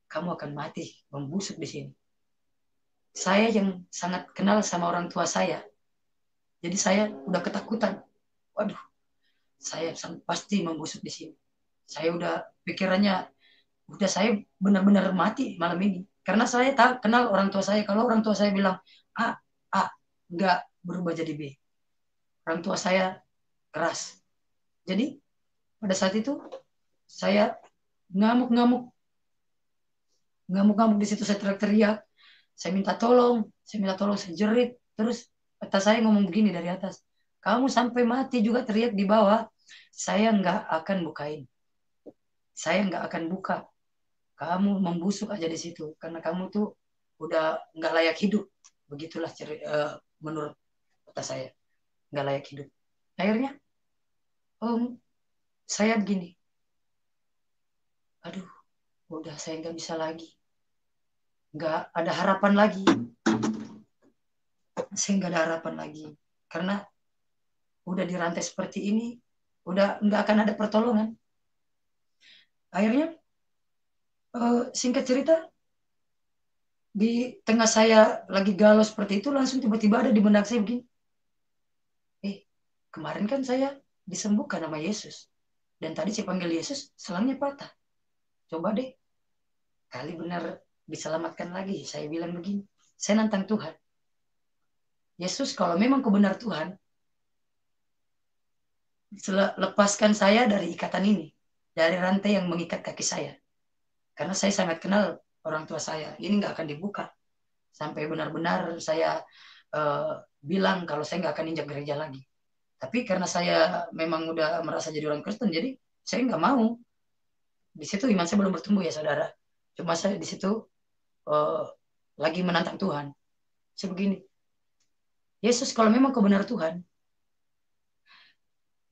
kamu akan mati membusuk di sini. Saya yang sangat kenal sama orang tua saya, jadi saya udah ketakutan. Waduh, saya pasti membusuk di sini. Saya udah pikirannya, udah saya benar-benar mati malam ini. Karena saya tak kenal orang tua saya. Kalau orang tua saya bilang A, A, nggak berubah jadi B. Orang tua saya keras. Jadi pada saat itu saya ngamuk-ngamuk, ngamuk-ngamuk di situ, saya teriak-teriak, saya minta tolong, saya jerit. Terus atas saya ngomong begini dari atas, kamu sampai mati juga teriak di bawah, saya nggak akan bukain, saya nggak akan buka, kamu membusuk aja di situ karena kamu tuh udah nggak layak hidup. Begitulah menurut kata saya, nggak layak hidup. Akhirnya om saya begini, aduh udah saya nggak bisa lagi, nggak ada harapan lagi, saya nggak ada harapan lagi karena udah dirantai seperti ini, udah nggak akan ada pertolongan. Akhirnya singkat cerita, di tengah saya lagi galau seperti itu, langsung tiba-tiba ada di benak saya begini, kemarin kan saya disembuhkan sama Yesus. Dan tadi saya panggil Yesus, selangnya patah. Coba deh, kali benar diselamatkan lagi. Saya bilang begini, saya nantang Tuhan. Yesus, kalau memang kau benar Tuhan, lepaskan saya dari ikatan ini. Dari rantai yang mengikat kaki saya. Karena saya sangat kenal orang tua saya. Ini nggak akan dibuka. Sampai benar-benar saya bilang kalau saya nggak akan injak gereja lagi. Tapi karena saya memang udah merasa jadi orang Kristen, jadi saya nggak mau. Di situ iman saya belum bertumbuh ya saudara. Cuma saya di situ uh, lagi menantang Tuhan. Saya begini, Yesus kalau memang kau benar Tuhan,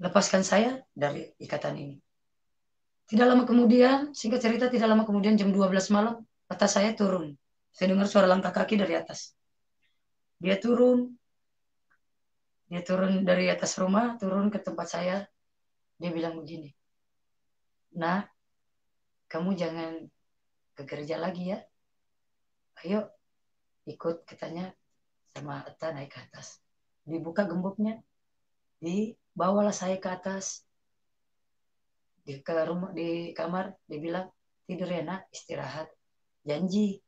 lepaskan saya dari ikatan ini. Tidak lama kemudian, singkat cerita, tidak lama kemudian jam 12 malam, atas saya turun. Saya dengar suara langkah kaki dari atas. Dia turun, dia turun dari atas rumah, turun ke tempat saya. Dia bilang begini, nah, kamu jangan ke gereja lagi ya. Ayo ikut, katanya, sama Eta naik ke atas. Dibuka gemboknya, dibawalah saya ke atas, ke rumah, di kamar. Dia bilang, tidur ya nak, istirahat, janji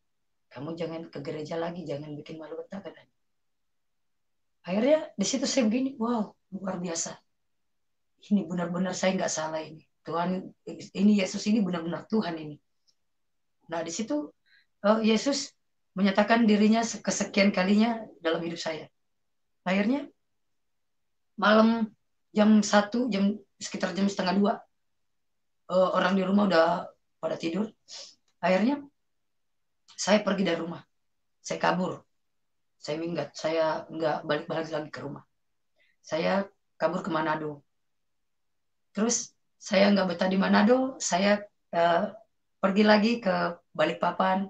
kamu jangan ke gereja lagi, jangan bikin malu Eta, katanya. Akhirnya di situ saya begini, wow, luar biasa, ini benar-benar saya nggak salah, ini Tuhan, ini Yesus ini benar-benar Tuhan ini. Nah di situ Yesus menyatakan dirinya kesekian kalinya dalam hidup saya. Akhirnya malam jam 1, sekitar jam setengah 2, orang di rumah udah pada tidur. Akhirnya saya pergi dari rumah, saya kabur, saya minggat, saya nggak balik-balik lagi ke rumah. Saya kabur ke Manado. Terus saya nggak betah di Manado, saya uh, pergi lagi ke Balikpapan.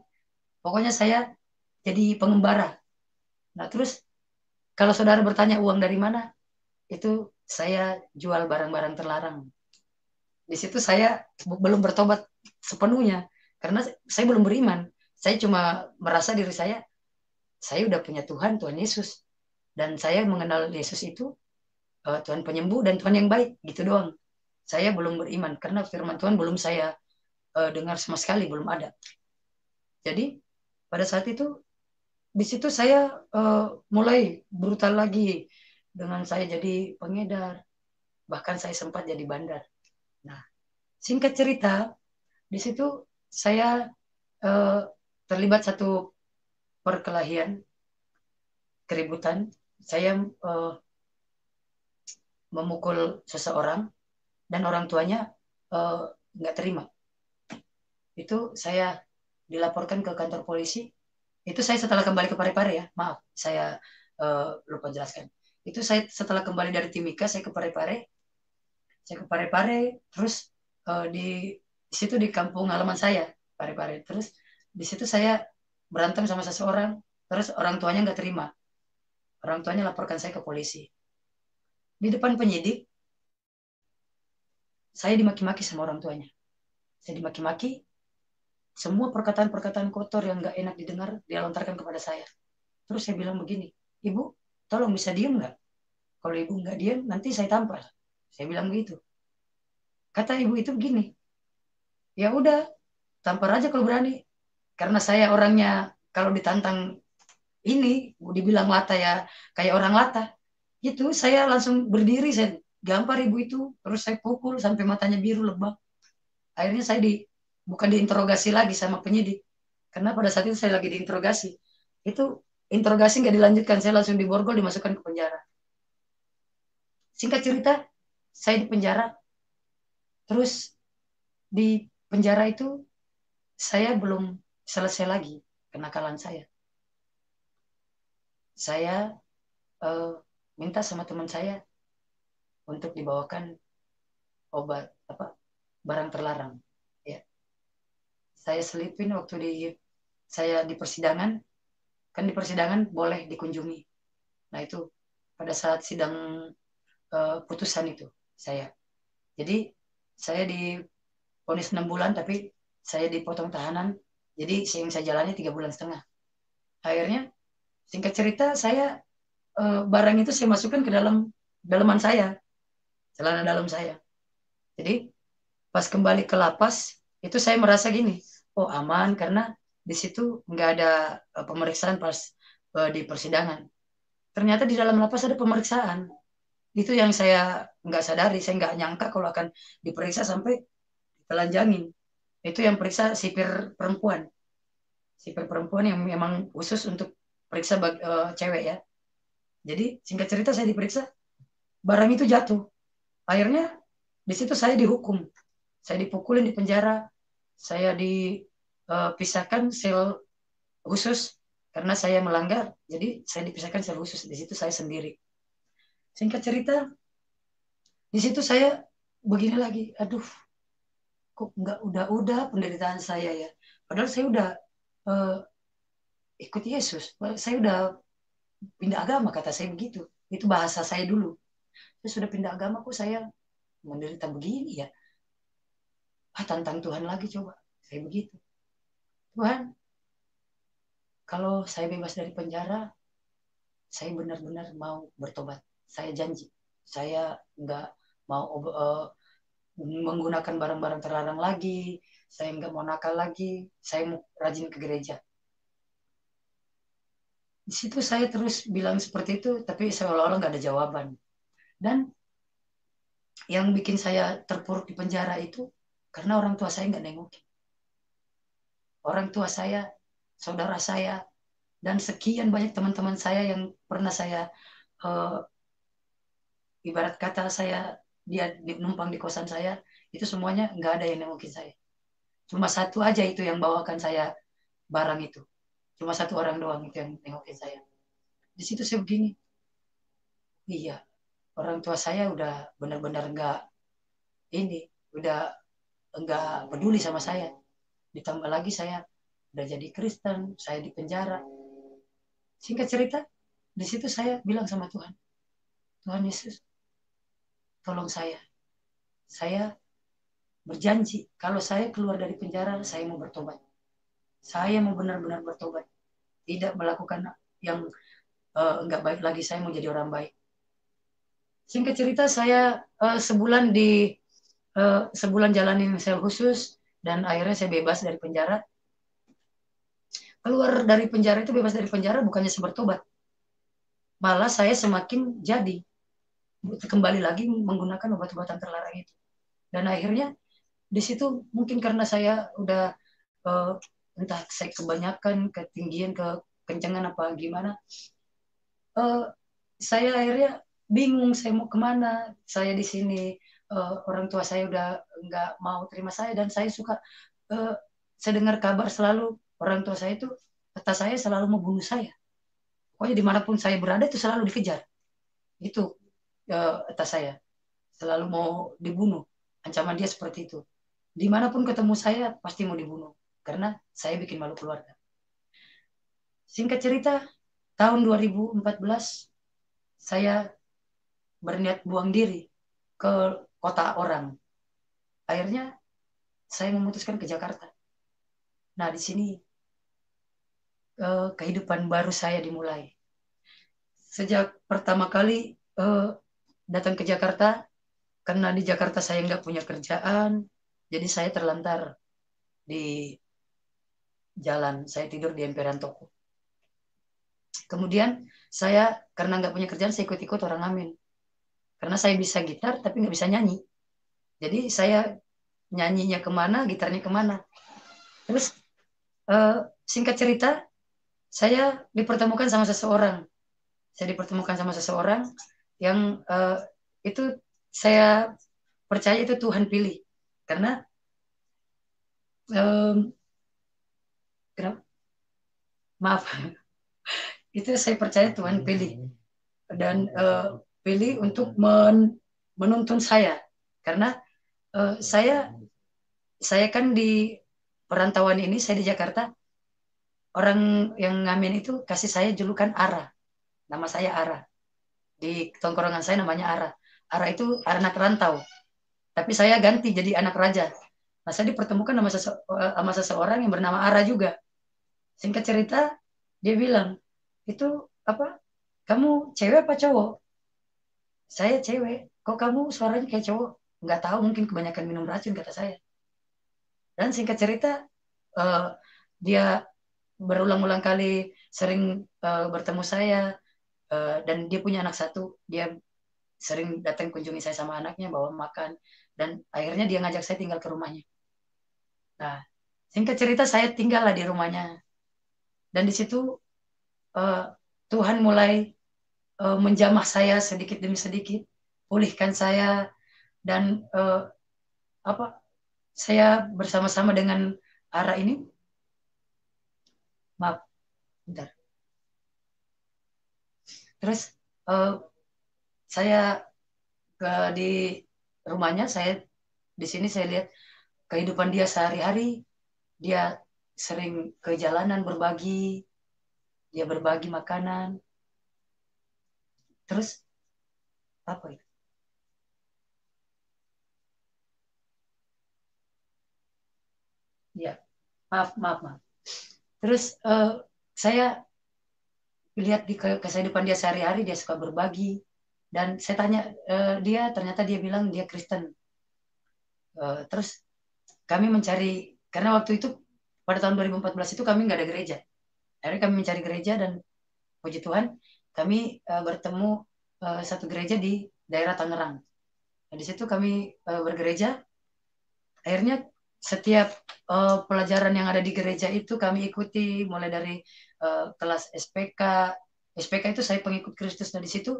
Pokoknya saya jadi pengembara. Nah terus kalau saudara bertanya uang dari mana, itu saya jual barang-barang terlarang. Di situ saya belum bertobat sepenuhnya karena saya belum beriman. Saya cuma merasa diri saya udah punya Tuhan, Tuhan Yesus. Dan saya mengenal Yesus itu Tuhan penyembuh dan Tuhan yang baik, gitu doang. Saya belum beriman karena firman Tuhan belum saya dengar sama sekali, belum ada. Jadi pada saat itu di situ saya mulai brutal lagi dengan saya jadi pengedar, bahkan saya sempat jadi bandar. Nah, singkat cerita, di situ saya uh, terlibat satu perkelahian, keributan. Saya uh, memukul seseorang dan orang tuanya nggak terima. Itu saya dilaporkan ke kantor polisi. Itu saya setelah kembali ke Parepare ya, maaf, saya lupa jelaskan. Itu saya setelah kembali dari Timika, saya ke Parepare, terus di situ di kampung halaman saya, Parepare. Terus di situ saya berantem sama seseorang, terus orang tuanya nggak terima. Orang tuanya laporkan saya ke polisi. Di depan penyidik, saya dimaki-maki sama orang tuanya. Saya dimaki-maki, semua perkataan-perkataan kotor yang nggak enak didengar, dia lontarkan kepada saya. Terus saya bilang begini, Ibu, tolong bisa diem nggak? Kalau Ibu nggak diem, nanti saya tampar. Saya bilang begitu. Kata ibu itu begini, ya udah, tampar aja kalau berani. Karena saya orangnya, kalau ditantang ini, dibilang lata ya, kayak orang lata. Itu saya langsung berdiri, saya gampar ibu itu, terus saya pukul sampai matanya biru lebam. Akhirnya saya bukan diinterogasi lagi sama penyidik, karena pada saat itu saya lagi diinterogasi. Itu interogasi nggak dilanjutkan, saya langsung diborgol, dimasukkan ke penjara. Singkat cerita, saya di penjara. Terus di penjara itu saya belum selesai lagi kenakalan saya. Saya eh, minta sama teman saya untuk dibawakan obat apa barang terlarang. Ya, saya selipin waktu saya di persidangan, kan di persidangan boleh dikunjungi. Nah itu pada saat sidang putusan itu saya. Jadi saya divonis 6 bulan, tapi saya dipotong tahanan. Jadi yang saya jalani 3 bulan setengah. Akhirnya singkat cerita saya barang itu saya masukkan ke dalam dalaman saya, celana dalam saya. Jadi pas kembali ke lapas itu saya merasa gini, oh aman karena di situ nggak ada pemeriksaan pas di persidangan. Ternyata di dalam lapas ada pemeriksaan. Itu yang saya nggak sadari, saya nggak nyangka kalau akan diperiksa sampai telanjangin. Itu yang periksa sipir perempuan yang memang khusus untuk periksa cewek ya. Jadi singkat cerita saya diperiksa, barang itu jatuh. Akhirnya di situ saya dihukum, saya dipukulin di penjara, saya dipisahkan sel khusus karena saya melanggar. Jadi saya dipisahkan sel khusus, di situ saya sendiri. Singkat cerita, di situ saya begini lagi, aduh, kok nggak udah penderitaan saya ya. Padahal saya udah uh, ikut Yesus, saya udah pindah agama kata saya begitu. Itu bahasa saya dulu. Saya sudah pindah agama kok saya menderita begini ya. Tantang Tuhan lagi coba. Saya begitu. Tuhan, kalau saya bebas dari penjara, saya benar-benar mau bertobat. Saya janji. Saya nggak mau menggunakan barang-barang terlarang lagi. Saya nggak mau nakal lagi. Saya mau rajin ke gereja. Di situ saya terus bilang seperti itu, tapi seolah-olah nggak ada jawaban. Dan yang bikin saya terpuruk di penjara itu karena orang tua saya nggak nengokin. Orang tua saya, saudara saya, dan sekian banyak teman-teman saya yang pernah saya uh, ibarat kata saya dia numpang di kosan saya, itu semuanya nggak ada yang nengokin saya. Cuma satu aja itu yang bawakan saya barang itu. Cuma satu orang doang itu yang nengokin saya. Di situ saya begini, iya orang tua saya udah benar-benar nggak ini, udah nggak peduli sama saya. Ditambah lagi saya udah jadi Kristen, saya di penjara. Singkat cerita, di situ saya bilang sama Tuhan, Tuhan Yesus, tolong saya. Saya berjanji, kalau saya keluar dari penjara, saya mau bertobat. Saya mau benar-benar bertobat. Tidak melakukan yang nggak baik lagi, saya mau jadi orang baik. Singkat cerita, saya sebulan jalanin sel khusus, dan akhirnya saya bebas dari penjara. Keluar dari penjara itu, bebas dari penjara, bukannya saya bertobat, malah saya semakin jadi kembali lagi menggunakan obat-obatan terlarang itu. Dan akhirnya di situ mungkin karena saya udah uh, entah saya kebanyakan, ketinggian, kekencangan apa gimana, uh, saya akhirnya bingung saya mau kemana. Saya di sini, orang tua saya udah nggak mau terima saya, dan saya suka, uh, saya dengar kabar selalu orang tua saya itu, kata saya, selalu mau bunuh saya. Pokoknya dimanapun saya berada itu selalu dikejar. Itu kata saya, selalu mau dibunuh. Ancaman dia seperti itu. Dimanapun ketemu saya pasti mau dibunuh karena saya bikin malu keluarga. Singkat cerita, tahun 2014 saya berniat buang diri ke kota orang. Akhirnya saya memutuskan ke Jakarta. Nah, di sini kehidupan baru saya dimulai. Sejak pertama kali datang ke Jakarta, karena di Jakarta saya nggak punya kerjaan, jadi saya terlantar di jalan. Saya tidur di emperan toko. Kemudian saya, karena nggak punya kerjaan, saya ikut-ikut orang ngamen. Karena saya bisa gitar tapi nggak bisa nyanyi. Jadi saya nyanyinya kemana, gitarnya kemana. Terus eh, singkat cerita, saya dipertemukan sama seseorang. Saya dipertemukan sama seseorang yang itu saya percaya itu Tuhan pilih. Karena eh, kenapa? Maaf, itu saya percaya Tuhan pilih, dan pilih untuk menuntun saya. Karena saya kan di perantauan ini, saya di Jakarta, orang yang ngamen itu kasih saya julukan Ara. Nama saya Ara. Di tongkrongan saya namanya Ara. Ara itu anak rantau. Tapi saya ganti jadi anak raja. Nah, saya dipertemukan sama seseorang yang bernama Ara juga. Singkat cerita, dia bilang, itu apa? Kamu cewek apa cowok? Saya cewek. Kok kamu suaranya kayak cowok? Nggak tahu, mungkin kebanyakan minum racun, kata saya. Dan singkat cerita, eh, dia berulang-ulang kali sering bertemu saya, dan dia punya anak satu. Dia sering datang kunjungi saya sama anaknya, bawa makan, dan akhirnya dia ngajak saya tinggal ke rumahnya. Nah, singkat cerita, saya tinggal lah di rumahnya, dan di situ eh, Tuhan mulai menjamah saya sedikit demi sedikit, pulihkan saya, dan apa, saya bersama-sama dengan Ara ini, maaf, bentar. Terus eh, saya di rumahnya, saya di sini saya lihat kehidupan dia sehari-hari. Dia sering ke jalanan berbagi, dia berbagi makanan. Terus apa itu? Ya, maaf, maaf, maaf. Terus saya lihat di kehidupan dia sehari-hari, dia suka berbagi. Dan saya tanya dia, ternyata dia bilang dia Kristen. Terus kami mencari, karena waktu itu pada tahun 2014 itu kami nggak ada gereja. Akhirnya kami mencari gereja, dan puji Tuhan kami bertemu satu gereja di daerah Tangerang. Nah, di situ kami bergereja. Akhirnya setiap pelajaran yang ada di gereja itu kami ikuti, mulai dari kelas SPK. SPK itu saya pengikut Kristus. Nah, di situ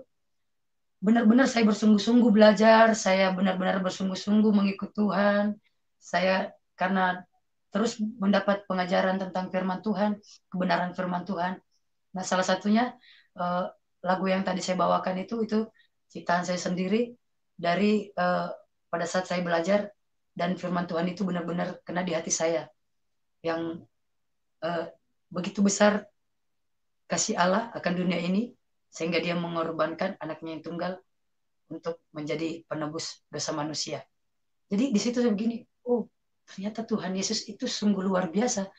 benar-benar saya bersungguh-sungguh belajar, saya benar-benar bersungguh-sungguh mengikut Tuhan. Saya karena terus mendapat pengajaran tentang firman Tuhan, kebenaran firman Tuhan. Nah, salah satunya eh, lagu yang tadi saya bawakan itu ciptaan saya sendiri dari pada saat saya belajar, dan firman Tuhan itu benar-benar kena di hati saya, yang eh, begitu besar kasih Allah akan dunia ini sehingga dia mengorbankan anaknya yang tunggal untuk menjadi penebus dosa manusia. Jadi di situ saya begini, oh, ternyata Tuhan Yesus itu sungguh luar biasa.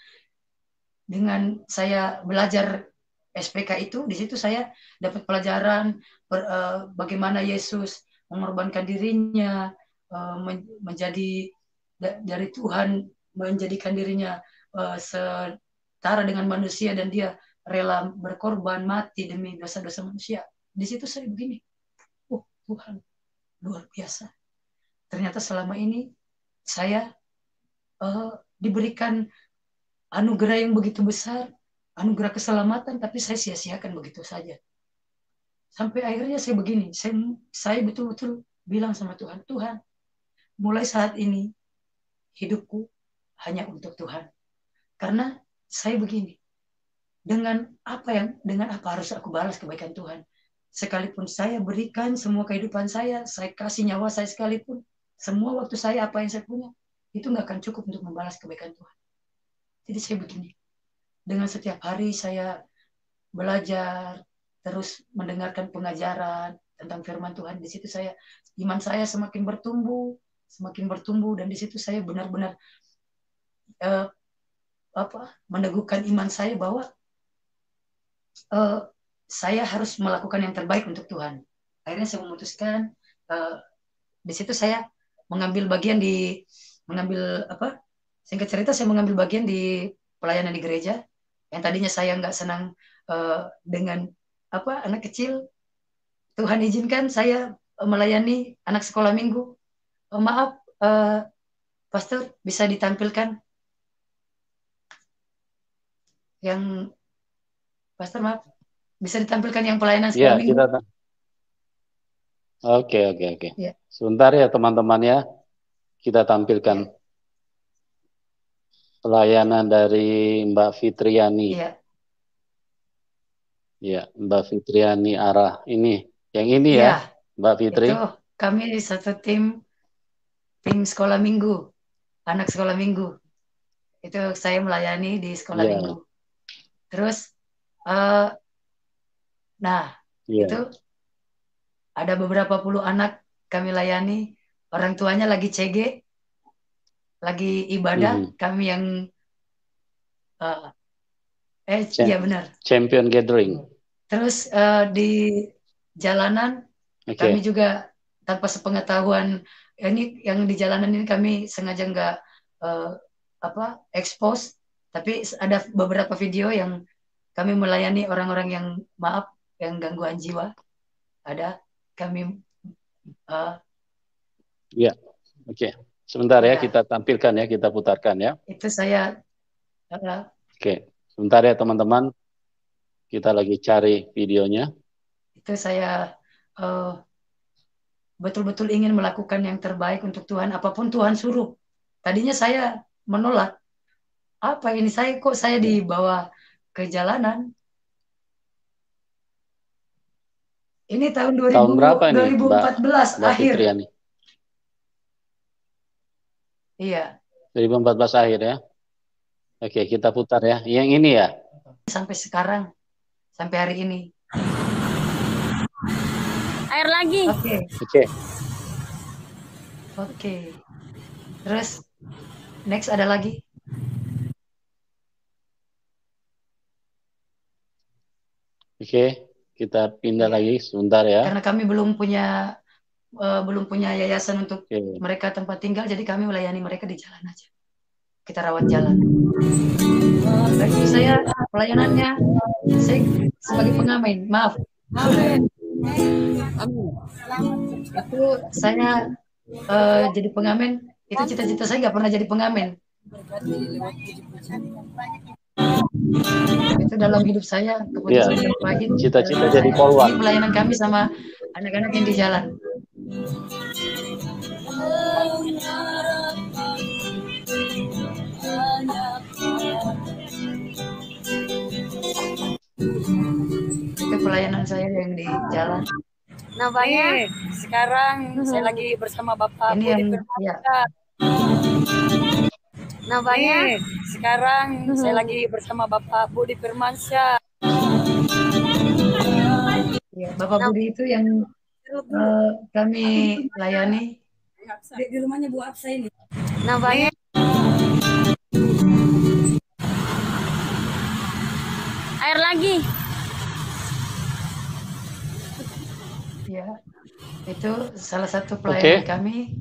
Dengan saya belajar SPK itu, di situ saya dapat pelajaran bagaimana Yesus mengorbankan dirinya, menjadi dari Tuhan, menjadikan dirinya setara dengan manusia, dan dia rela berkorban mati demi dosa-dosa manusia. Di situ saya begini, oh Tuhan luar biasa. Ternyata selama ini saya diberikan anugerah yang begitu besar, anugerah keselamatan, tapi saya sia-siakan begitu saja. Sampai akhirnya saya begini, saya betul-betul bilang sama Tuhan, Tuhan, mulai saat ini hidupku hanya untuk Tuhan. Karena saya begini, dengan apa harus aku balas kebaikan Tuhan? Sekalipun saya berikan semua kehidupan saya kasih nyawa saya sekalipun, semua waktu saya, apa yang saya punya, itu nggak akan cukup untuk membalas kebaikan Tuhan. Jadi saya begini, dengan setiap hari saya belajar, terus mendengarkan pengajaran tentang firman Tuhan, di situ iman saya semakin bertumbuh, dan di situ saya benar-benar meneguhkan iman saya bahwa saya harus melakukan yang terbaik untuk Tuhan. Akhirnya saya memutuskan, di situ saya mengambil bagian singkat cerita saya mengambil bagian di pelayanan di gereja. Yang tadinya saya nggak senang dengan anak kecil, Tuhan izinkan saya melayani anak sekolah minggu. Maaf, Pastor, bisa ditampilkan yang Pastor, maaf, bisa ditampilkan yang pelayanan sekolah minggu. Oke. Ya. Sebentar ya teman-teman ya, kita tampilkan pelayanan dari Mbak Fitriani. Ya, Mbak Fitriani arah ini, yang ini ya, Mbak Fitri. Itu kami satu tim sekolah minggu, anak sekolah minggu. Itu saya melayani di sekolah minggu. Terus, itu ada beberapa puluh anak kami layani, orang tuanya lagi CG, lagi ibadah, kami yang iya benar. Champion Gathering. Terus di jalanan kami juga tanpa sepengetahuan, ini yang di jalanan ini kami sengaja nggak expose, tapi ada beberapa video yang kami melayani orang-orang yang yang gangguan jiwa. Ada kami. Oke. Sebentar ya, kita tampilkan ya, kita putarkan ya. Itu saya. Oke, sebentar ya teman-teman. Kita lagi cari videonya. Itu saya betul-betul ingin melakukan yang terbaik untuk Tuhan, apapun Tuhan suruh. Tadinya saya menolak. Apa ini, saya dibawa ke jalanan. Ini tahun 2014 akhir. Fitriani? Iya. 2014 akhir ya. Oke, kita putar ya. Yang ini ya. Sampai sekarang, sampai hari ini. Air lagi. Oke. Terus next ada lagi. Oke, kita pindah lagi sebentar ya. Karena kami belum punya yayasan untuk mereka tempat tinggal, jadi kami melayani mereka di jalan aja. Kita rawat jalan. Itu saya pelayanannya, saya sebagai pengamen. Maaf. Itu saya jadi pengamen. Itu cita-cita saya nggak pernah jadi pengamen. Itu dalam hidup saya keputusan terpahit. Cita-cita jadi polwan. Pelayanan kami sama anak-anak yang di jalan. Itu pelayanan saya yang di jalan. Namanya sekarang saya lagi bersama Bapak ini Budi Firmansyah. Namanya sekarang saya lagi bersama Bapak Budi Firmansyah. Ya, Bapak Budi itu yang kami layani di rumahnya Bu Absa ini. Namanya air lagi. Itu salah satu Oke. pelayanan kami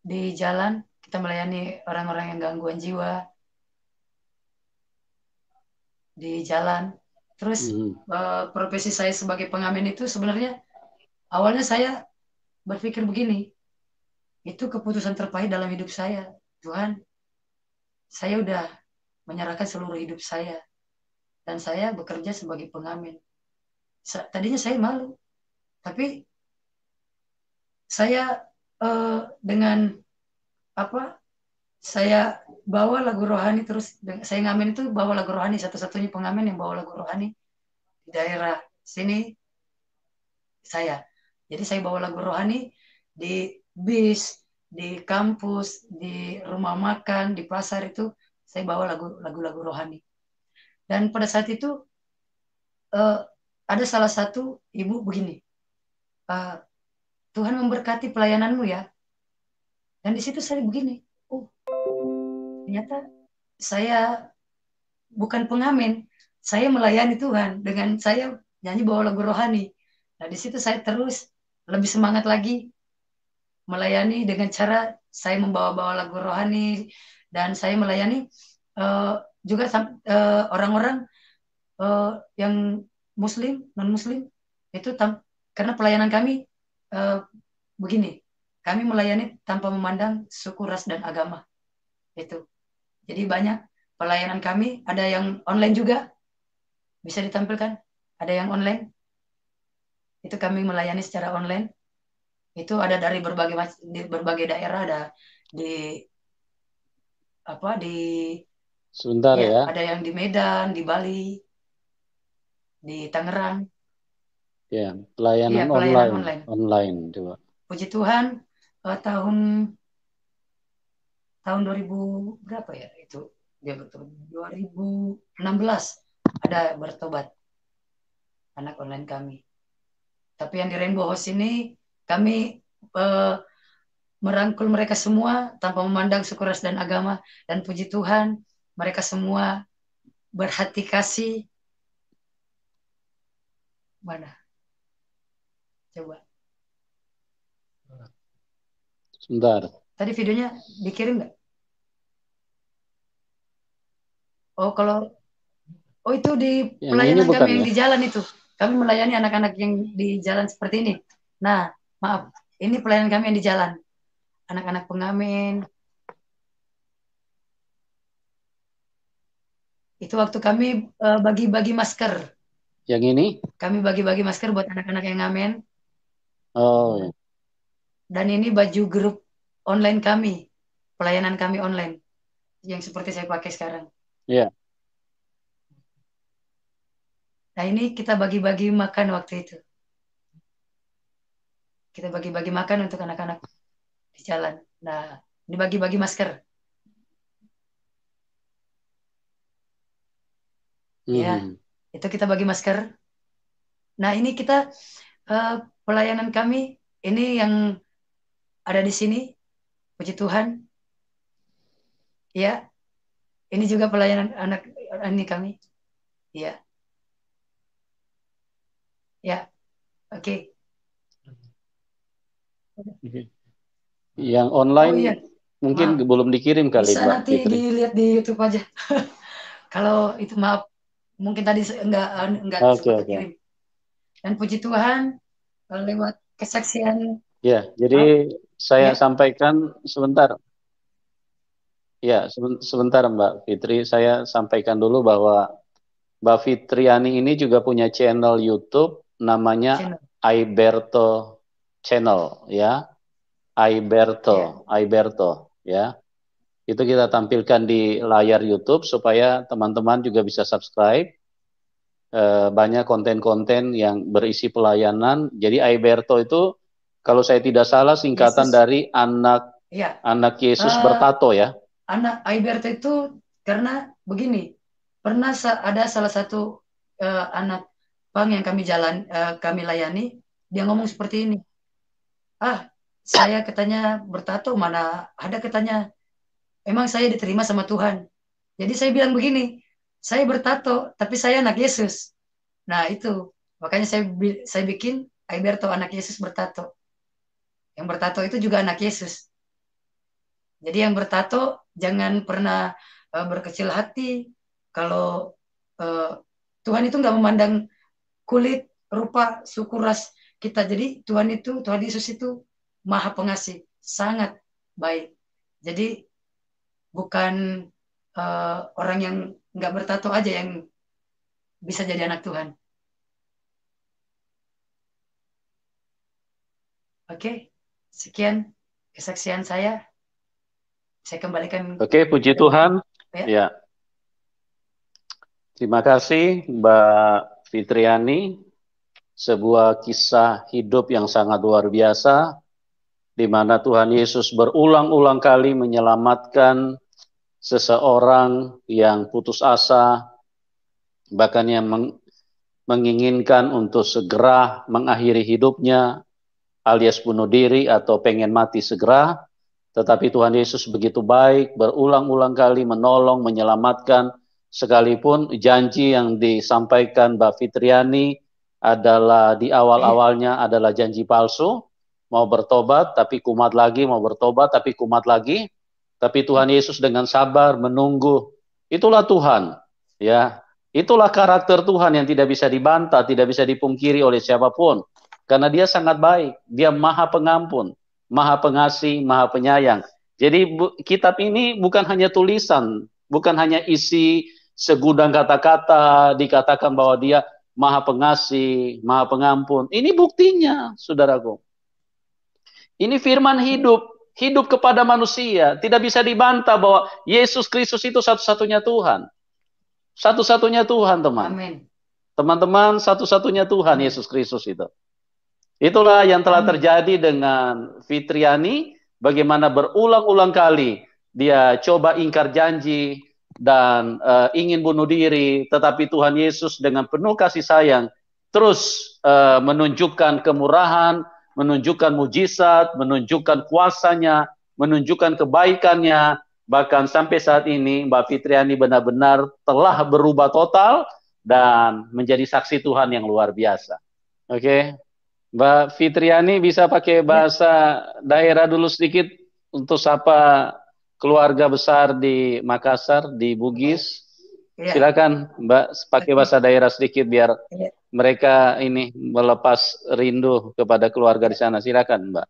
di jalan. Kita melayani orang-orang yang gangguan jiwa di jalan. Terus profesi saya sebagai pengamen itu sebenarnya awalnya saya berpikir begini, itu keputusan terpahit dalam hidup saya. Tuhan, saya udah menyerahkan seluruh hidup saya dan saya bekerja sebagai pengamen. Tadinya saya malu, tapi saya dengan apa? Saya bawa lagu rohani terus. Saya ngamen itu bawa lagu rohani, satu-satunya pengamen yang bawa lagu rohani di daerah sini saya. Jadi saya bawa lagu rohani di bis, di kampus, di rumah makan, di pasar itu saya bawa lagu-lagu rohani. Dan pada saat itu ada salah satu ibu begini, Tuhan memberkati pelayananmu ya. Dan di situ saya begini, oh ternyata saya bukan pengamen, saya melayani Tuhan dengan saya nyanyi bawa lagu rohani. Nah di situ saya terus lebih semangat lagi melayani dengan cara saya membawa-bawa lagu rohani dan saya melayani juga orang-orang yang Muslim, non-Muslim itu karena pelayanan kami begini, kami melayani tanpa memandang suku, ras, dan agama itu. Jadi banyak pelayanan kami, ada yang online juga bisa ditampilkan, ada yang online itu kami melayani secara online. Itu ada dari berbagai daerah, ada di sebentar ya. ada yang di Medan, di Bali, di Tangerang. Ya, pelayanan online coba. Puji Tuhan, tahun 2000 berapa ya itu dia bertobat, 2016 ada bertobat anak online kami. Tapi yang di Rainbow House ini kami merangkul mereka semua tanpa memandang suku, ras, dan agama. Dan puji Tuhan, mereka semua berhati kasih. Mana? Coba. Sebentar. Tadi videonya dikirim nggak? Oh itu di pelayanan kami yang di jalan itu. Kami melayani anak-anak yang di jalan seperti ini. Nah, maaf, ini pelayanan kami yang di jalan. Anak-anak pengamen. Itu waktu kami bagi-bagi masker. Yang ini? Kami bagi-bagi masker buat anak-anak yang ngamen. Oh. Ya. Dan ini baju grup online kami. Pelayanan kami online. Yang seperti saya pakai sekarang. Iya. Nah ini kita bagi-bagi makan waktu itu. Kita bagi-bagi makan untuk anak-anak di jalan. Nah, ini bagi-bagi masker. Ya, itu kita bagi masker. Nah, ini kita pelayanan kami ini yang ada di sini. Puji Tuhan. Ya, ini juga pelayanan anak ini kami. Ya. Ya, oke. Yang online mungkin belum dikirim kali, bisa Mbak nanti Fitri. Dilihat di YouTube aja. Kalau itu maaf, mungkin tadi enggak sempat kirim. Dan puji Tuhan lewat kesaksian. Ya, jadi saya sampaikan sebentar. Ya, sebentar Mbak Fitri, saya sampaikan dulu bahwa Mbak Fitriani ini juga punya channel YouTube namanya Aiberto Channel, ya. Aiberto ya. Itu kita tampilkan di layar YouTube supaya teman-teman juga bisa subscribe. Banyak konten-konten yang berisi pelayanan. Jadi Aiberto itu kalau saya tidak salah singkatan dari anak Yesus bertato ya. Anak Aiberto itu karena begini, pernah ada salah satu anak pang yang kami layani, dia ngomong seperti ini. Saya katanya bertato, mana ada katanya, emang saya diterima sama Tuhan. Jadi saya bilang begini, saya bertato, tapi saya anak Yesus. Nah itu, makanya saya bikin Alberto anak Yesus bertato. Yang bertato itu juga anak Yesus. Jadi yang bertato jangan pernah berkecil hati. Kalau Tuhan itu nggak memandang kulit, rupa, suku, ras kita. Jadi Tuhan Yesus itu maha pengasih, sangat baik. Jadi bukan orang yang nggak bertato aja yang bisa jadi anak Tuhan. Oke, sekian kesaksian saya. Saya kembalikan. Oke, puji Tuhan. Ya. Terima kasih Mbak Fitriani. Sebuah kisah hidup yang sangat luar biasa, di mana Tuhan Yesus berulang-ulang kali menyelamatkan seseorang yang putus asa, bahkan yang menginginkan untuk segera mengakhiri hidupnya, alias bunuh diri atau pengen mati segera. Tetapi Tuhan Yesus begitu baik, berulang-ulang kali menolong, menyelamatkan, sekalipun janji yang disampaikan Mbak Fitriani adalah di awal-awalnya adalah janji palsu, mau bertobat tapi kumat lagi, mau bertobat tapi kumat lagi. Tapi Tuhan Yesus dengan sabar menunggu. Itulah Tuhan, ya. Itulah karakter Tuhan yang tidak bisa dibantah, tidak bisa dipungkiri oleh siapapun. Karena dia sangat baik, dia maha pengampun, maha pengasih, maha penyayang. Jadi kitab ini bukan hanya tulisan, bukan hanya isi segudang kata-kata dikatakan bahwa dia maha pengasih, maha pengampun. Ini buktinya, saudaraku. Ini firman hidup, hidup kepada manusia. Tidak bisa dibantah bahwa Yesus Kristus itu satu-satunya Tuhan. Satu-satunya Tuhan, teman. Amin. Teman-teman, satu-satunya Tuhan Yesus Kristus itu. Itulah yang telah terjadi dengan Fitriani, bagaimana berulang-ulang kali dia coba ingkar janji dan ingin bunuh diri, tetapi Tuhan Yesus dengan penuh kasih sayang terus menunjukkan kemurahan, menunjukkan mujizat, menunjukkan kuasanya, menunjukkan kebaikannya. Bahkan sampai saat ini Mbak Fitriani benar-benar telah berubah total dan menjadi saksi Tuhan yang luar biasa. Oke. Mbak Fitriani bisa pakai bahasa daerah dulu sedikit untuk sapa keluarga besar di Makassar, di Bugis. Silakan Mbak pakai bahasa daerah sedikit biar mereka ini melepas rindu kepada keluarga di sana. Silakan Mbak.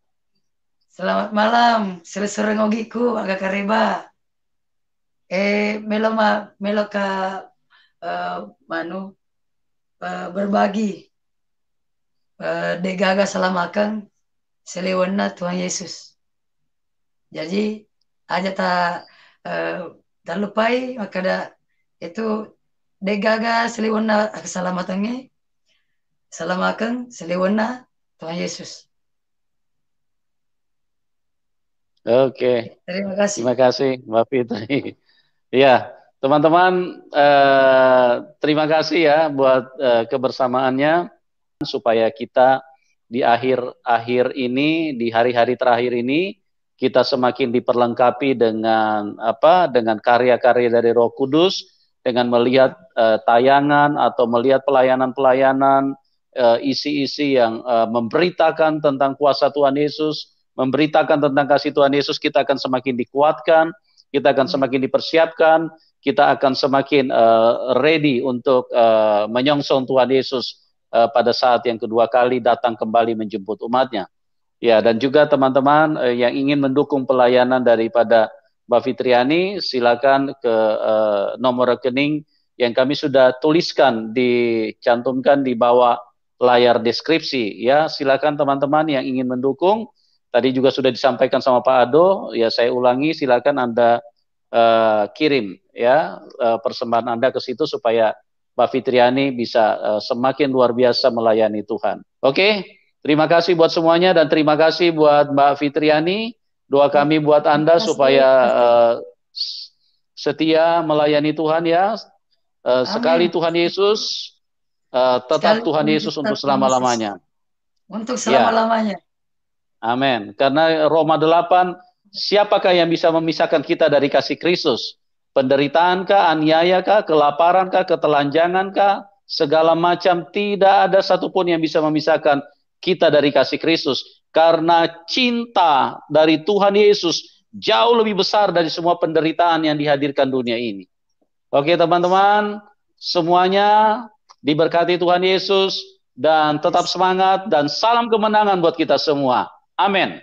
Selamat malam, sore-sore ngogiku agak kareba. Melo ka berbagi degaga salamakan selewana Tuhan Yesus. Jadi aja tak lupai maka ada itu degaga selewana keselamatannya salamakan selewana Tuhan Yesus. Oke. Terima kasih. Terima kasih Mbak Fitri. Ya, teman-teman, terima kasih ya buat kebersamaannya, supaya kita di akhir-akhir ini, di hari-hari terakhir ini, kita semakin diperlengkapi dengan dengan karya-karya dari Roh Kudus, dengan melihat tayangan atau melihat pelayanan-pelayanan, isi-isi yang memberitakan tentang kuasa Tuhan Yesus, memberitakan tentang kasih Tuhan Yesus. Kita akan semakin dikuatkan, kita akan semakin dipersiapkan, kita akan semakin ready untuk menyongsong Tuhan Yesus pada saat yang kedua kali datang kembali menjemput umatnya. Ya, dan juga teman-teman yang ingin mendukung pelayanan daripada Mbak Fitriani, silakan ke nomor rekening yang kami sudah tuliskan, dicantumkan di bawah layar deskripsi. Ya, silakan teman-teman yang ingin mendukung. Tadi juga sudah disampaikan sama Pak Ado, ya saya ulangi, silakan Anda kirim ya persembahan Anda ke situ supaya Mbak Fitriani bisa semakin luar biasa melayani Tuhan. Oke, terima kasih buat semuanya dan terima kasih buat Mbak Fitriani. Doa kami buat Anda supaya setia melayani Tuhan ya. Sekali Tuhan Yesus, tetap Tuhan Yesus untuk selama-lamanya. Untuk selama-lamanya. Amin. Karena Roma 8, siapakah yang bisa memisahkan kita dari kasih Kristus? Penderitaankah, aniayakah, kelaparankah, ketelanjangankah, segala macam, tidak ada satupun yang bisa memisahkan kita dari kasih Kristus. Karena cinta dari Tuhan Yesus jauh lebih besar dari semua penderitaan yang dihadirkan dunia ini. Oke teman-teman, semuanya diberkati Tuhan Yesus, dan tetap semangat, dan salam kemenangan buat kita semua. Amin.